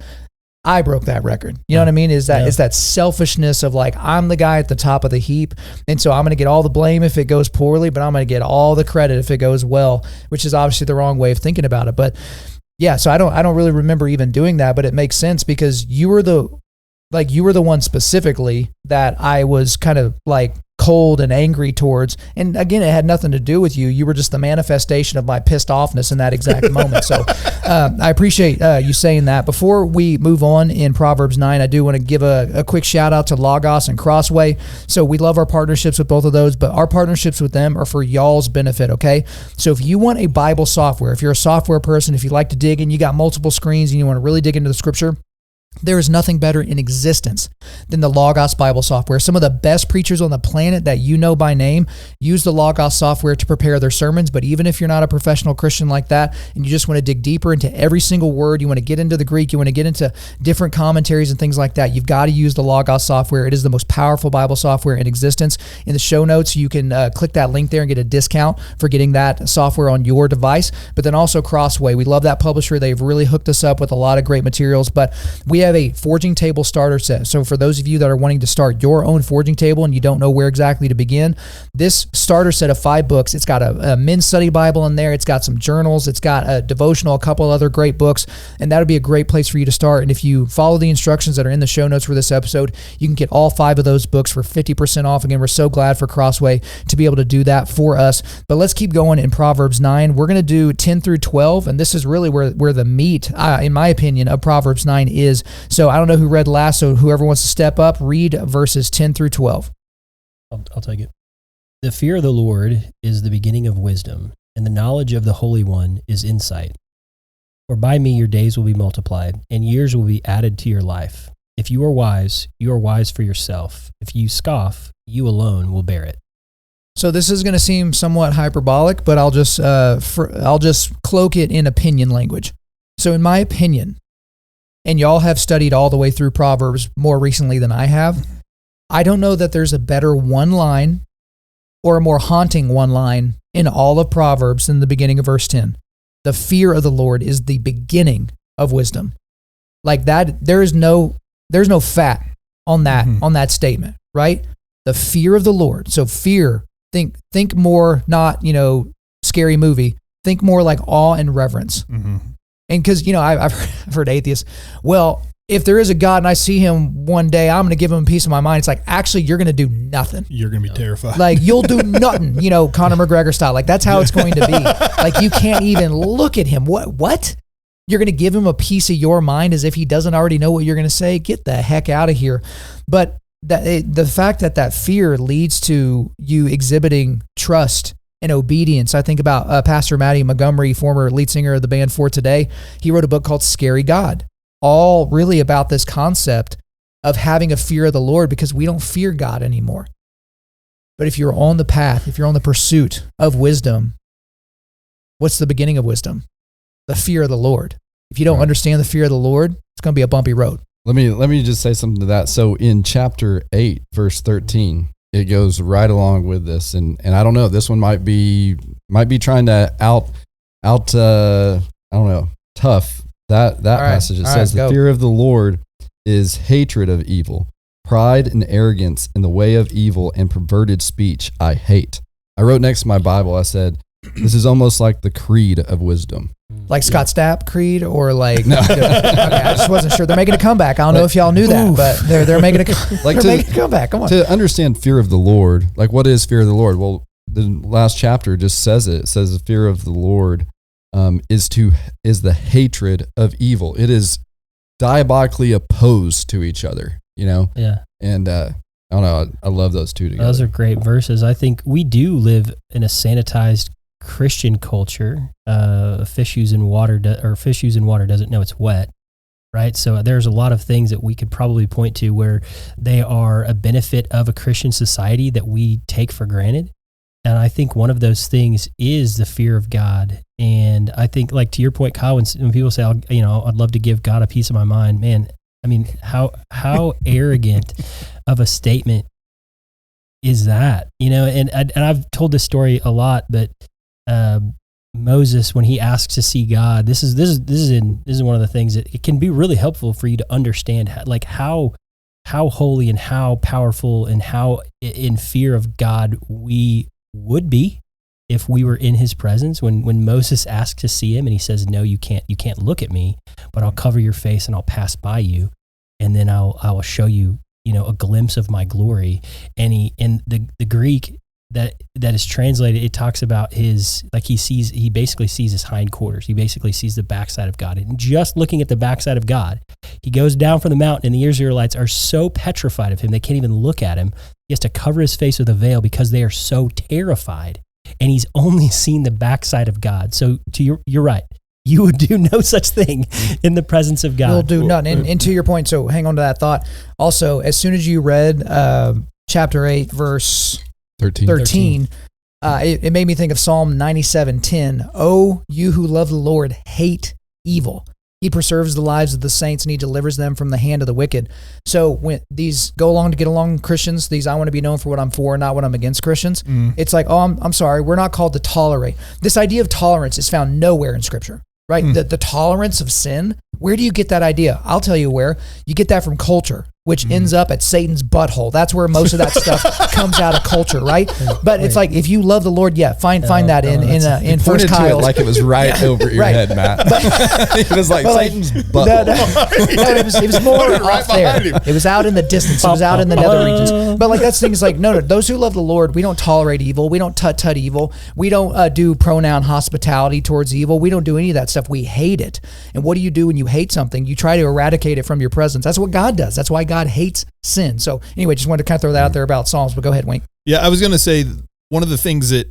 I broke that record. You know what I mean? It's that selfishness of like, I'm the guy at the top of the heap. And so I'm going to get all the blame if it goes poorly, but I'm going to get all the credit if it goes well, which is obviously the wrong way of thinking about it. But yeah, so I don't really remember even doing that, but it makes sense because you were the one specifically that I was kind of like cold and angry towards. And again, it had nothing to do with you. You were just the manifestation of my pissed offness in that exact moment. So I appreciate you saying that. Before we move on in Proverbs 9, I do want to give a quick shout out to Logos and Crossway. So we love our partnerships with both of those, but our partnerships with them are for y'all's benefit, okay? So if you want a Bible software, if you're a software person, if you like to dig and you got multiple screens and you want to really dig into the scripture, there is nothing better in existence than the Logos Bible software. Some of the best preachers on the planet that you know by name use the Logos software to prepare their sermons. But even if you're not a professional Christian like that, and you just want to dig deeper into every single word, you want to get into the Greek, you want to get into different commentaries and things like that, you've got to use the Logos software. It is the most powerful Bible software in existence. In the show notes, you can click that link there and get a discount for getting that software on your device. But then also Crossway. We love that publisher. They've really hooked us up with a lot of great materials. But we have a forging table starter set. So for those of you that are wanting to start your own forging table and you don't know where exactly to begin, this starter set of 5 books, it's got a men's study Bible in there. It's got some journals. It's got a devotional, a couple other great books, and that'll be a great place for you to start. And if you follow the instructions that are in the show notes for this episode, you can get all 5 of those books for 50% off. Again, we're so glad for Crossway to be able to do that for us. But let's keep going in Proverbs 9. We're going to do 10 through 12, and this is really where the meat, in my opinion, of Proverbs 9 is. So I don't know who read last, so whoever wants to step up, read verses 10 through 12. I'll take it. The fear of the Lord is the beginning of wisdom, and the knowledge of the Holy One is insight. For by me your days will be multiplied, and years will be added to your life. If you are wise for yourself. If you scoff, you alone will bear it. So this is going to seem somewhat hyperbolic, but I'll just cloak it in opinion language. So in my opinion, and y'all have studied all the way through Proverbs more recently than I have, I don't know that there's a better one line or a more haunting one line in all of Proverbs than the beginning of verse 10. The fear of the Lord is the beginning of wisdom. Like that, there's no fat on that statement, right? The fear of the Lord. So fear, think more, not, scary movie. Think more like awe and reverence. Mm-hmm. And because, I've heard atheists, well, if there is a God and I see him one day, I'm going to give him a piece of my mind. It's like, actually, you're going to do nothing. You're going to be terrified. Like, you'll do nothing, Conor McGregor style. Like, that's how it's going to be. Like, you can't even look at him. What? You're going to give him a piece of your mind as if he doesn't already know what you're going to say? Get the heck out of here. But the fact that fear leads to you exhibiting trust and obedience. I think about Pastor Matty Montgomery, former lead singer of the band For Today. He wrote a book called Scary God, all really about this concept of having a fear of the Lord because we don't fear God anymore. But if you're on the path, if you're on the pursuit of wisdom, what's the beginning of wisdom? The fear of the Lord. If you don't understand the fear of the Lord, it's going to be a bumpy road. Let me just say something to that. So in chapter 8, verse 13, it goes right along with this, and I don't know. This one might be trying to out I don't know, tough that passage. It says the fear of the Lord is hatred of evil, pride and arrogance in the way of evil and perverted speech I hate. I wrote next to my Bible, I said, this is almost like the creed of wisdom. Like Scott Stapp creed or like, no. Okay, I just wasn't sure. They're making a comeback. I don't know if y'all knew that, but they're making a comeback. Come on. To understand fear of the Lord, like what is fear of the Lord? Well, the last chapter just says it. It says the fear of the Lord is the hatred of evil. It is diabolically opposed to each other, Yeah. And I don't know. I love those two together. Those are great verses. I think we do live in a sanitized Christian culture. Fish using water doesn't know it's wet, right? So there's a lot of things that we could probably point to where they are a benefit of a Christian society that we take for granted. And I think one of those things is the fear of God. And I think, like to your point, Kyle, when people say, I'd love to give God a piece of my mind, man, I mean, how arrogant of a statement is that, and I've told this story a lot, but Moses, when he asks to see God, this is one of the things that it can be really helpful for you to understand how holy and how powerful and how in fear of God we would be if we were in his presence. When Moses asks to see him and he says, no, you can't look at me, but I'll cover your face and I'll pass by you. And then I will show you, a glimpse of my glory. And in the Greek that is translated, it talks about he basically sees his hindquarters. He basically sees the backside of God. And just looking at the backside of God, he goes down from the mountain, and the Israelites are so petrified of him, they can't even look at him. He has to cover his face with a veil because they are so terrified. And he's only seen the backside of God. So you're right. You would do no such thing in the presence of God. You'll do nothing. And to your point, so hang on to that thought. Also, as soon as you read chapter 8, verse 13, it made me think of Psalm 97:10. Oh, you who love the Lord, hate evil. He preserves the lives of the saints and he delivers them from the hand of the wicked. So when these go along to get along Christians, these I want to be known for what I'm for, not what I'm against Christians. It's like, oh, I'm sorry. We're not called to tolerate. This idea of tolerance is found nowhere in Scripture, right? The tolerance of sin. Where do you get that idea? I'll tell you where. You get that from culture, which ends up at Satan's butthole. That's where most of that stuff comes out of culture, right? But it's like, if you love the Lord, find that in First Kyle. Like it was right over your head, Matt. It was like Satan's butthole. It was more off there. It was out in the distance. It was out in the nether regions. But that's things like, no, those who love the Lord, we don't tolerate evil. We don't tut evil. We don't do pronoun hospitality towards evil. We don't do any of that stuff. We hate it. And what do you do when you hate something? You try to eradicate it from your presence. That's what God does. That's why God hates sin. So anyway, just wanted to kind of throw that out there about Psalms, but go ahead, Wink. Yeah, I was going to say one of the things that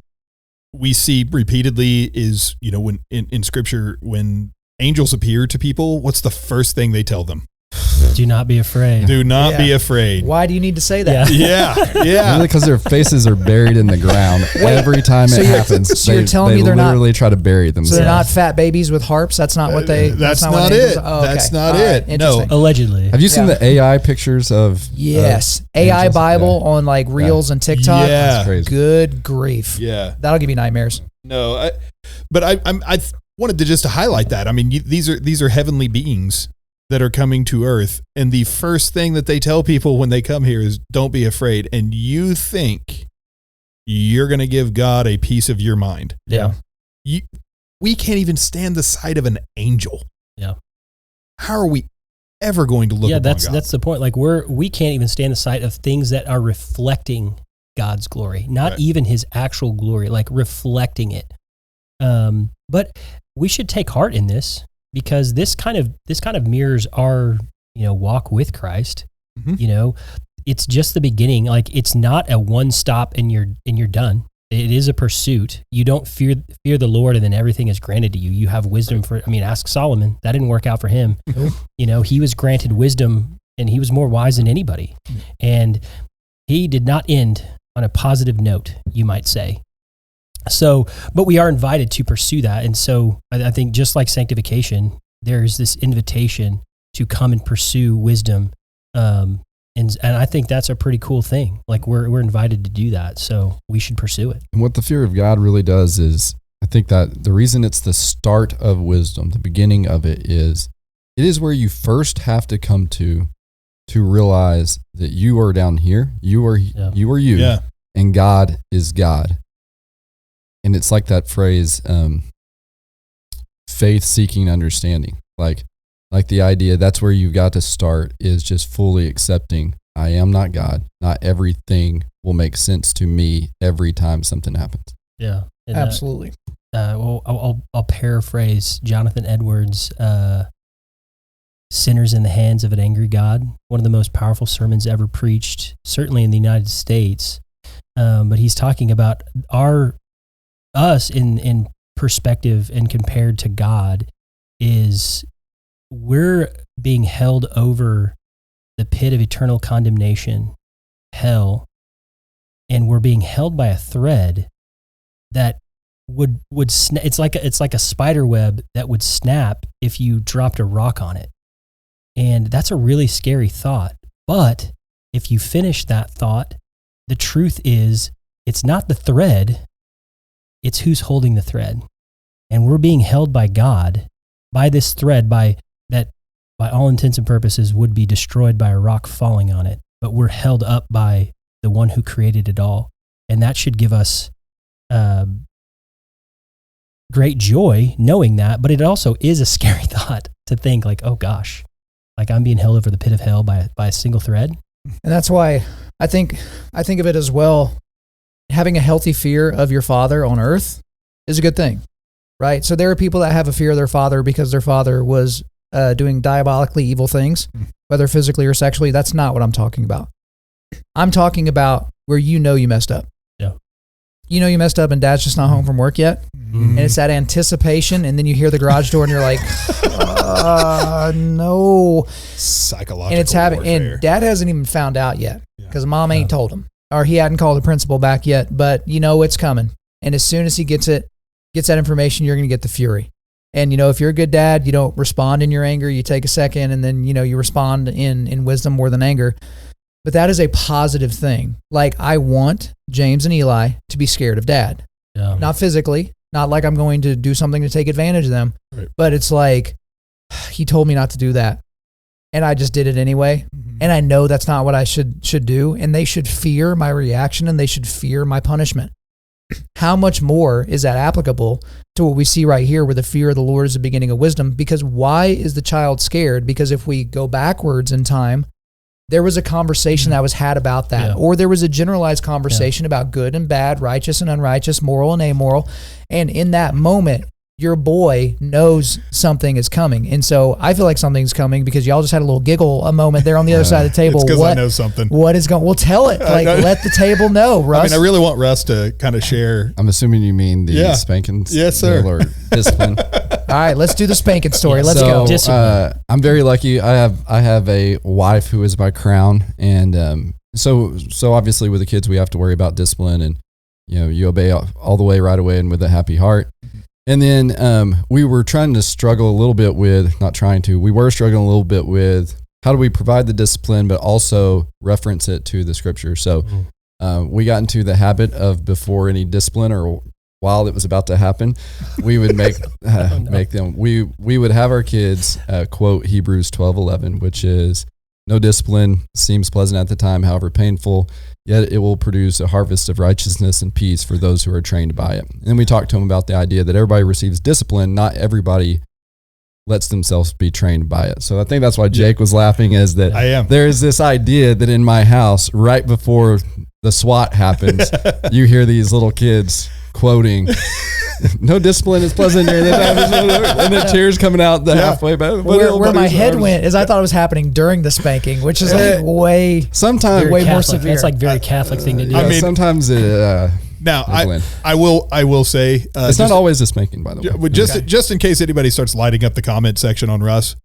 we see repeatedly is, when in Scripture, when angels appear to people, what's the first thing they tell them? Do not be afraid. Do not be afraid. Why do you need to say that? Yeah. Really, because their faces are buried in the ground every time it happens. So you're telling me they're literally try to bury themselves. So they're not fat babies with harps? That's not what they... That's not it. Oh, okay. That's not it. No. Allegedly. Have you seen the AI pictures of... Yes. AI Bible on Reels and TikTok? Yeah. That's crazy. Good grief. Yeah. That'll give you nightmares. No, I wanted to just highlight that. I mean, these are heavenly beings that are coming to earth, and the first thing that they tell people when they come here is don't be afraid. And you think you're going to give God a piece of your mind. Yeah. We can't even stand the sight of an angel. Yeah. How are we ever going to look upon God? That's the point. Like we can't even stand the sight of things that are reflecting God's glory, not even his actual glory, like reflecting it. But we should take heart in this, because this kind of mirrors our, walk with Christ. Mm-hmm. It's just the beginning. Like, it's not a one stop and you're done. It is a pursuit. You don't fear the Lord and then everything is granted to you. You have wisdom ask Solomon. That didn't work out for him. He was granted wisdom and he was more wise than anybody. And he did not end on a positive note, you might say. So, but we are invited to pursue that. And so I think just like sanctification, there's this invitation to come and pursue wisdom. And I think that's a pretty cool thing. Like we're invited to do that. So we should pursue it. And what the fear of God really does is, I think that the reason it's the start of wisdom, the beginning of it is where you first have to come to realize that you are down here. You are you, and God is God. And it's like that phrase, faith seeking understanding. Like the idea, that's where you've got to start, is just fully accepting I am not God. Not everything will make sense to me every time something happens. Yeah. And absolutely. I'll paraphrase Jonathan Edwards' Sinners in the Hands of an Angry God, one of the most powerful sermons ever preached, certainly in the United States. But he's talking about us in perspective and compared to God, is we're being held over the pit of eternal condemnation, hell, and we're being held by a thread that would it's like a spider web that would snap if you dropped a rock on it. And that's a really scary thought. But if you finish that thought the truth is, it's not the thread, it's who's holding the thread. And we're being held by God, by this thread, by all intents and purposes would be destroyed by a rock falling on it. But we're held up by the one who created it all. And that should give us great joy knowing that. But it also is a scary thought to think like, oh gosh, like I'm being held over the pit of hell by a single thread. And that's why I think of it as well. Having a healthy fear of your father on earth is a good thing, right? So there are people that have a fear of their father because their father was doing diabolically evil things, whether physically or sexually. That's not what I'm talking about. I'm talking about where you messed up. Yeah. You know you messed up and dad's just not home from work yet. And it's that anticipation, and then you hear the garage door and you're like, no. Psychological And it's warfare. and dad hasn't even found out yet because mom ain't told him, or he hadn't called the principal back yet, but it's coming. And as soon as he gets that information, you're going to get the fury. And, if you're a good dad, you don't respond in your anger. You take a second and then, you respond in wisdom more than anger. But that is a positive thing. Like, I want James and Eli to be scared of dad. Yeah. Not physically, not like I'm going to do something to take advantage of them, but it's like, he told me not to do that. And I just did it anyway. And I know that's not what I should do. And they should fear my reaction and they should fear my punishment. How much more is that applicable to what we see right here, where the fear of the Lord is the beginning of wisdom? Because why is the child scared? Because if we go backwards in time, there was a conversation that was had about that, or there was a generalized conversation about good and bad, righteous and unrighteous, moral and amoral. And in that moment, your boy knows something is coming. And so I feel like something's coming because y'all just had a little giggle a moment there on the other side of the table. It's because I know something. What is going? Well, tell it. Like, let the table know, Russ. I really want Russ to kind of share. I'm assuming you mean the spankings. Yes, sir. Or discipline. All right, let's do the spanking story. Let's so, go. I'm very lucky. I have a wife who is my crown, and so obviously with the kids we have to worry about discipline, and you obey all the way right away and with a happy heart. And then we were struggling a little bit with how do we provide the discipline, but also reference it to the scripture. So we got into the habit of, before any discipline or while it was about to happen, we would make them. We would have our kids quote Hebrews 12:11, which is, "No discipline seems pleasant at the time, however painful, yet it will produce a harvest of righteousness and peace for those who are trained by it." And then we talked to them about the idea that everybody receives discipline, not everybody lets themselves be trained by it. So I think that's why Jake was laughing, is that there is this idea that in my house, right before the SWAT happens, you hear these little kids quoting, "No discipline is pleasant," and the tears coming out the halfway back. Where my head went is I thought it was happening during the spanking, which is like way more severe. It's like very Catholic thing to do. I mean, sometimes now I will say it's not always a spanking, by the way. Just in case anybody starts lighting up the comment section on Russ,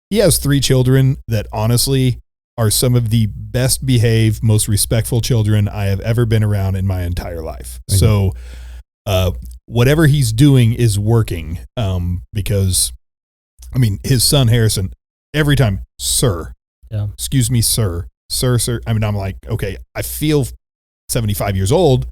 he has 3 children that honestly are some of the best behaved, most respectful children I have ever been around in my entire life. So whatever he's doing is working, because his son Harrison, every time, "Sir, excuse me, sir. I'm like, okay, I feel 75 years old,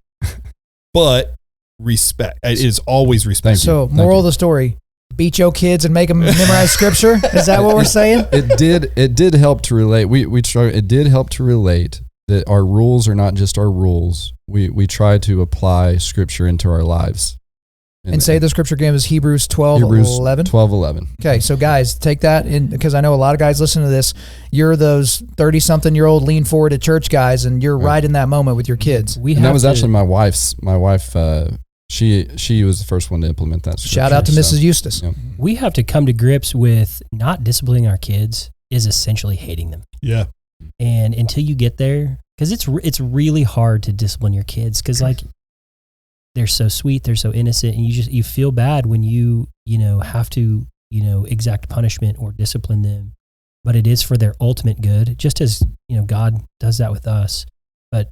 but respect. It is always respect. So moral of the story, beat your kids and make them memorize scripture. Is that what we're saying? It did help to relate. It did help to relate that our rules are not just our rules. We try to apply scripture into our lives. And say the scripture game is Hebrews 12:11. 12:11. Okay, so guys, take that in, because I know a lot of guys listen to this. You're those 30-something-year-old lean forward at church guys, and you're right in that moment with your kids. That was actually my wife. She was the first one to implement that scripture. Shout out to Mrs. Eustace. Yeah. We have to come to grips with not disciplining our kids is essentially hating them. Yeah. And until you get there, because it's really hard to discipline your kids, because like they're so sweet, they're so innocent, and you feel bad when you have to exact punishment or discipline them, but it is for their ultimate good, just as God does that with us. But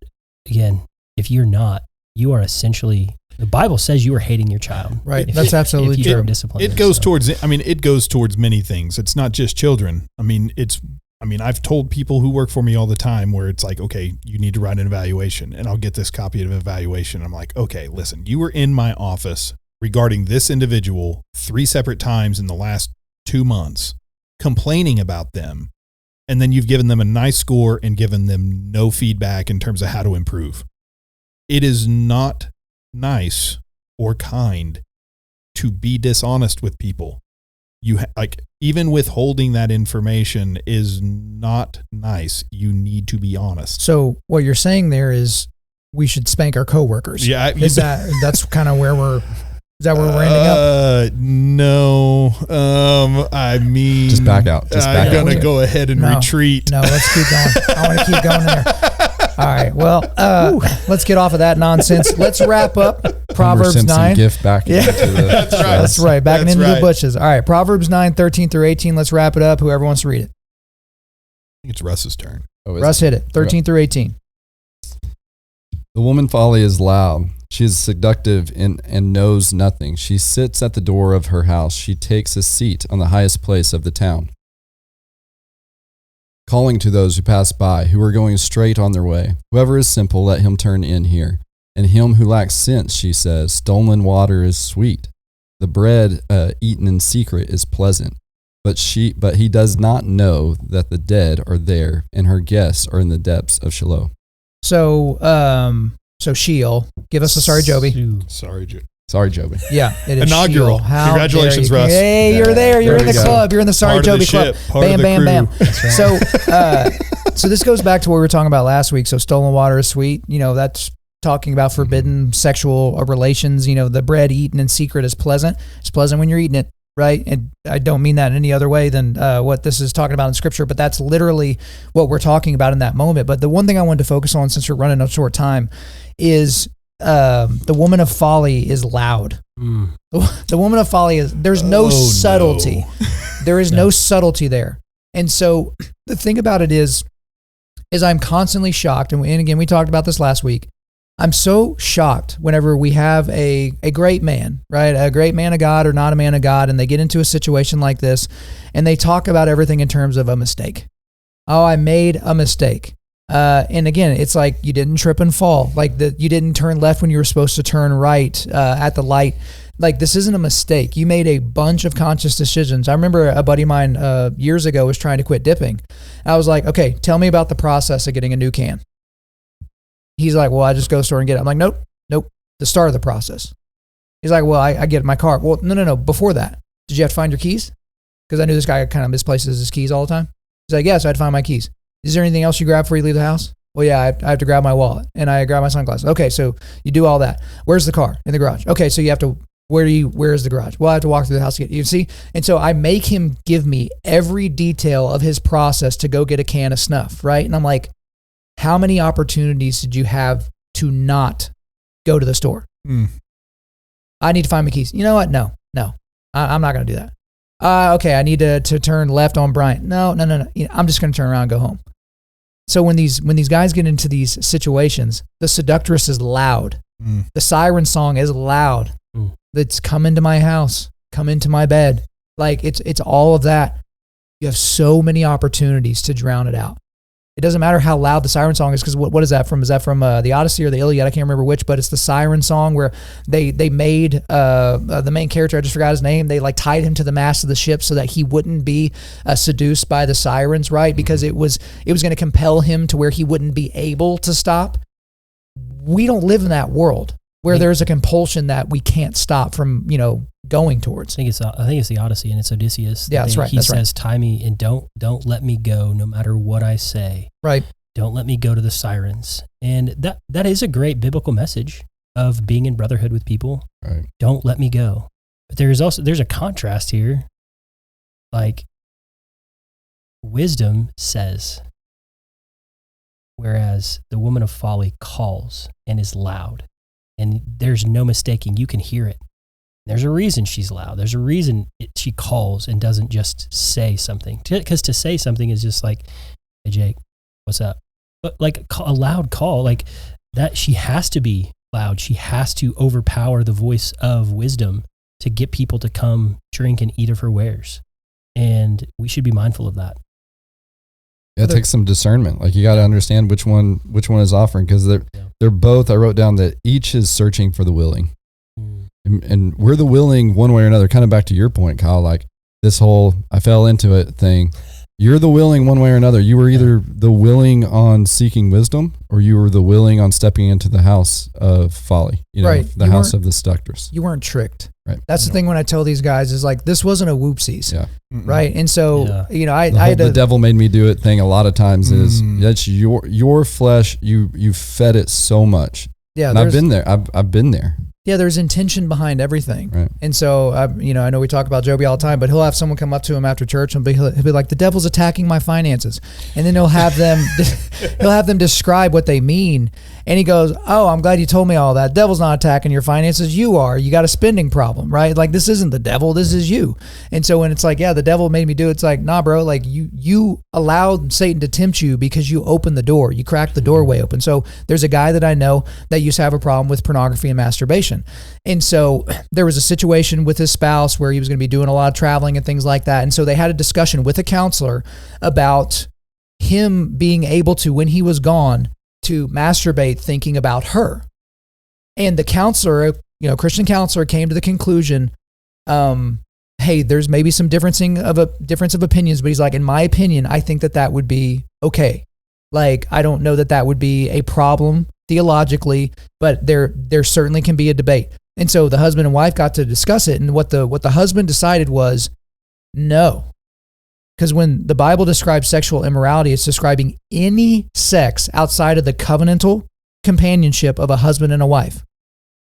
again, if you're not, you are essentially, the Bible says you are hating your child. Right. That's absolutely true. It goes towards many things. It's not just children. It's I mean, I've told people who work for me all the time where it's like, okay, you need to write an evaluation, and I'll get this copy of an evaluation. I'm like, okay, listen, you were in my office regarding this individual 3 separate times in the last 2 months, complaining about them. And then you've given them a nice score and given them no feedback in terms of how to improve. It is not nice or kind to be dishonest with people. You even withholding that information is not nice. You need to be honest. So what you're saying there is we should spank our coworkers. Yeah, that's kind of where we're. Is that where we're ending up? No. I mean, just back out. I'm going to go ahead and retreat. No, let's keep going. I want to keep going there. All right. Well, let's get off of that nonsense. Let's wrap up Proverbs Simpson 9. Gift back into the That's right. That's right. Back That's into right. the bushes. All right. Proverbs 9, 13 through 18. Let's wrap it up. Whoever wants to read it. I think it's Russ's turn. Russ, hit it. 13 through 18. The woman folly is loud. She is seductive and knows nothing. She sits at the door of her house. She takes a seat on the highest place of the town, calling to those who pass by, who are going straight on their way. Whoever is simple, let him turn in here. And him who lacks sense, she says, stolen water is sweet. The bread eaten in secret is pleasant. But he does not know that the dead are there, and her guests are in the depths of Sheol. So Sheol, give us a sorry, Joby. Sorry, Joby. Sorry, Joby. Yeah, it is Inaugural. Sheol. How Congratulations, dare you. Russ. Hey, you're there. You're in the club. You're in the sorry Part of Joby the club. ship, part Bam, of the bam, crew. bam. So this goes back to what we were talking about last week. So stolen water is sweet. You know, that's talking about forbidden sexual relations. You know, the bread eaten in secret is pleasant. It's pleasant when you're eating it, right? And I don't mean that in any other way than what this is talking about in Scripture, but that's literally what we're talking about in that moment. But the one thing I wanted to focus on, since we're running a short time, is the woman of folly is loud. The woman of folly is, there's no subtlety. No. There is no subtlety there. And so the thing about it is I'm constantly shocked. And again, we talked about this last week. I'm so shocked whenever we have a great man, right? A great man of God or not a man of God, and they get into a situation like this and they talk about everything in terms of a mistake. Oh, I made a mistake. And again, it's like you didn't trip and fall. Like you didn't turn left when you were supposed to turn right at the light. Like this isn't a mistake. You made a bunch of conscious decisions. I remember a buddy of mine years ago was trying to quit dipping. I was like, okay, tell me about the process of getting a new can. He's like, well, I just go to the store and get it. I'm like, nope. The start of the process. He's like, well, I get it in my car. Well, no. Before that, did you have to find your keys? Because I knew this guy kind of misplaces his keys all the time. He's like, yeah, so I had to find my keys. Is there anything else you grab before you leave the house? Well, yeah, I have to grab my wallet and I grab my sunglasses. Okay, so you do all that. Where's the car? In the garage. Okay, so you have to, where is the garage? Well, I have to walk through the house to get, you see? And so I make him give me every detail of his process to go get a can of snuff, right? And I'm like, how many opportunities did you have to not go to the store? I need to find my keys. You know what? No. I'm not going to do that. Okay, I need to turn left on Bryant. No. You know, I'm just going to turn around and go home. So when these guys get into these situations, the seductress is loud. The siren song is loud. It's come into my house, come into my bed. Like it's all of that. You have so many opportunities to drown it out. It doesn't matter how loud the siren song is, because what is that from? Is that from the Odyssey or the Iliad? I can't remember which, but it's the siren song where they made the main character, I just forgot his name, they like tied him to the mast of the ship so that he wouldn't be seduced by the sirens, right? Because it was going to compel him to where he wouldn't be able to stop. We don't live in that world where there's a compulsion that we can't stop from, going towards. I think it's the Odyssey, and it's Odysseus. Yeah, that's right. He says, "Tie me and don't let me go, no matter what I say. Right. Don't let me go to the sirens." And that is a great biblical message of being in brotherhood with people. Right. Don't let me go. But there's a contrast here. Like wisdom says, whereas the woman of folly calls and is loud, and there's no mistaking. You can hear it. There's a reason she's loud. There's a reason she calls and doesn't just say something. Because to say something is just like, "Hey, Jake, what's up?" But like a loud call, like that, she has to be loud. She has to overpower the voice of wisdom to get people to come drink and eat of her wares. And we should be mindful of that. It takes some discernment. Like you got to understand which one is offering, because they're both. I wrote down that each is searching for the willing, and we're the willing one way or another. Kind of back to your point, Kyle. Like this whole "I fell into it" thing. You're the willing one way or another. You were either the willing on seeking wisdom, or you were the willing on stepping into the house of folly. Right. The house of the seductress. You weren't tricked. Right. That's the thing when I tell these guys is like, this wasn't a whoopsies. Yeah. Right. And so, I had the devil made me do it thing a lot of times is that's your flesh. You fed it so much. Yeah. And I've been there. I've been there. Yeah, there's intention behind everything. Right. And so, I know we talk about Joby all the time, but he'll have someone come up to him after church and he'll be like, the devil's attacking my finances. And then he'll have them describe what they mean. And he goes, oh, I'm glad you told me all that. Devil's not attacking your finances. You are. You got a spending problem, right? Like, this isn't the devil. This is you. And so when it's like, yeah, the devil made me do it, it's like, nah, bro, like you allowed Satan to tempt you because you opened the door. You cracked the doorway open. So there's a guy that I know that used to have a problem with pornography and masturbation. And so there was a situation with his spouse where he was going to be doing a lot of traveling and things like that. And so they had a discussion with a counselor about him being able to, when he was gone, to masturbate thinking about her. And the counselor, Christian counselor, came to the conclusion, hey, there's maybe some difference of opinions, but he's like, in my opinion, I think that would be okay. Like, I don't know that would be a problem theologically, but there certainly can be a debate. And so the husband and wife got to discuss it, and what the husband decided was no. Because when the Bible describes sexual immorality, it's describing any sex outside of the covenantal companionship of a husband and a wife.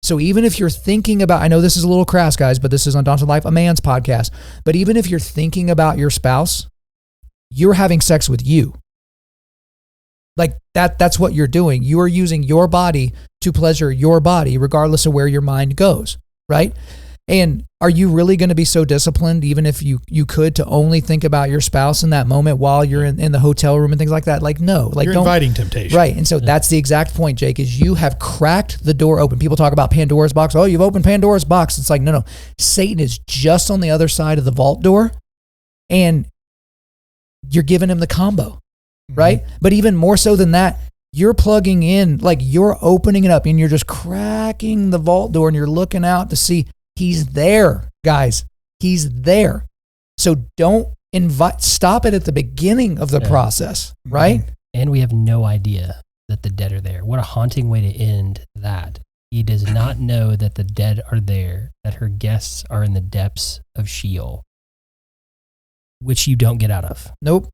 So even if you're thinking about, I know this is a little crass, guys, but this is Undaunted.Life, a man's podcast. But even if you're thinking about your spouse, you're having sex with you. Like that's what you're doing. You are using your body to pleasure your body, regardless of where your mind goes, right? And are you really going to be so disciplined, even if you could, to only think about your spouse in that moment while you're in the hotel room and things like that? Like, no. Like, you're inviting temptation. Right. And so that's the exact point, Jake, is you have cracked the door open. People talk about Pandora's box. Oh, you've opened Pandora's box. It's like, no. Satan is just on the other side of the vault door, and you're giving him the combo, right? But even more so than that, you're plugging in, like you're opening it up and you're just cracking the vault door and you're looking out to see he's there, guys. He's there. So don't stop it at the beginning of the process, right? And we have no idea that the dead are there. What a haunting way to end that. He does not know that the dead are there, that her guests are in the depths of Sheol, which you don't get out of. Nope.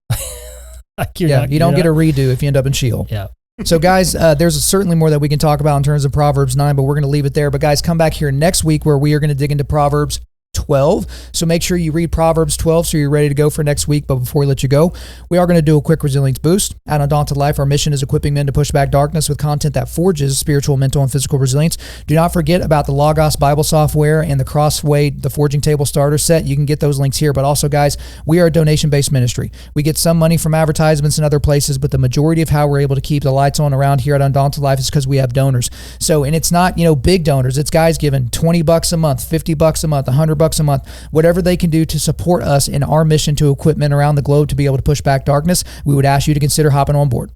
You don't get a redo if you end up in Sheol. Yeah. So guys, there's certainly more that we can talk about in terms of Proverbs 9, but we're going to leave it there. But guys, come back here next week where we are going to dig into Proverbs 12. So make sure you read Proverbs 12 so you're ready to go for next week. But before we let you go, we are going to do a quick resilience boost. At Undaunted.Life, our mission is equipping men to push back darkness with content that forges spiritual, mental, and physical resilience. Do not forget about the Logos Bible software and the Crossway, the Forging Table Starter Set. You can get those links here. But also, guys, we are a donation-based ministry. We get some money from advertisements and other places, but the majority of how we're able to keep the lights on around here at Undaunted.Life is because we have donors. So, and it's not, big donors. It's guys giving $20 a month, $50 a month, $100 a month, whatever they can do to support us in our mission to equip men around the globe to be able to push back darkness. We would ask you to consider hopping on board.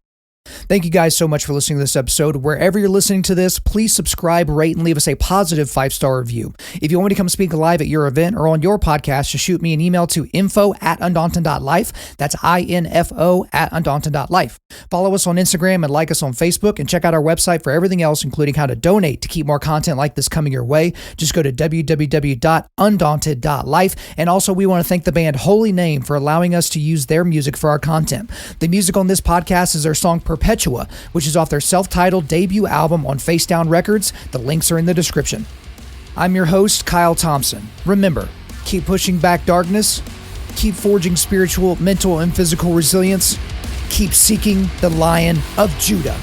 Thank you guys so much for listening to this episode. Wherever you're listening to this, please subscribe, rate, and leave us a positive 5-star review. If you want me to come speak live at your event or on your podcast, just shoot me an email to info@undaunted.life. That's info@undaunted.life. Follow us on Instagram and like us on Facebook, and check out our website for everything else, including how to donate to keep more content like this coming your way. Just go to www.undaunted.life. And also, we want to thank the band Holy Name for allowing us to use their music for our content. The music on this podcast is their song Perpetua, which is off their self-titled debut album on Face Down Records. The links are in the description. I'm your host, Kyle Thompson. Remember, keep pushing back darkness, keep forging spiritual, mental, and physical resilience, keep seeking the Lion of Judah.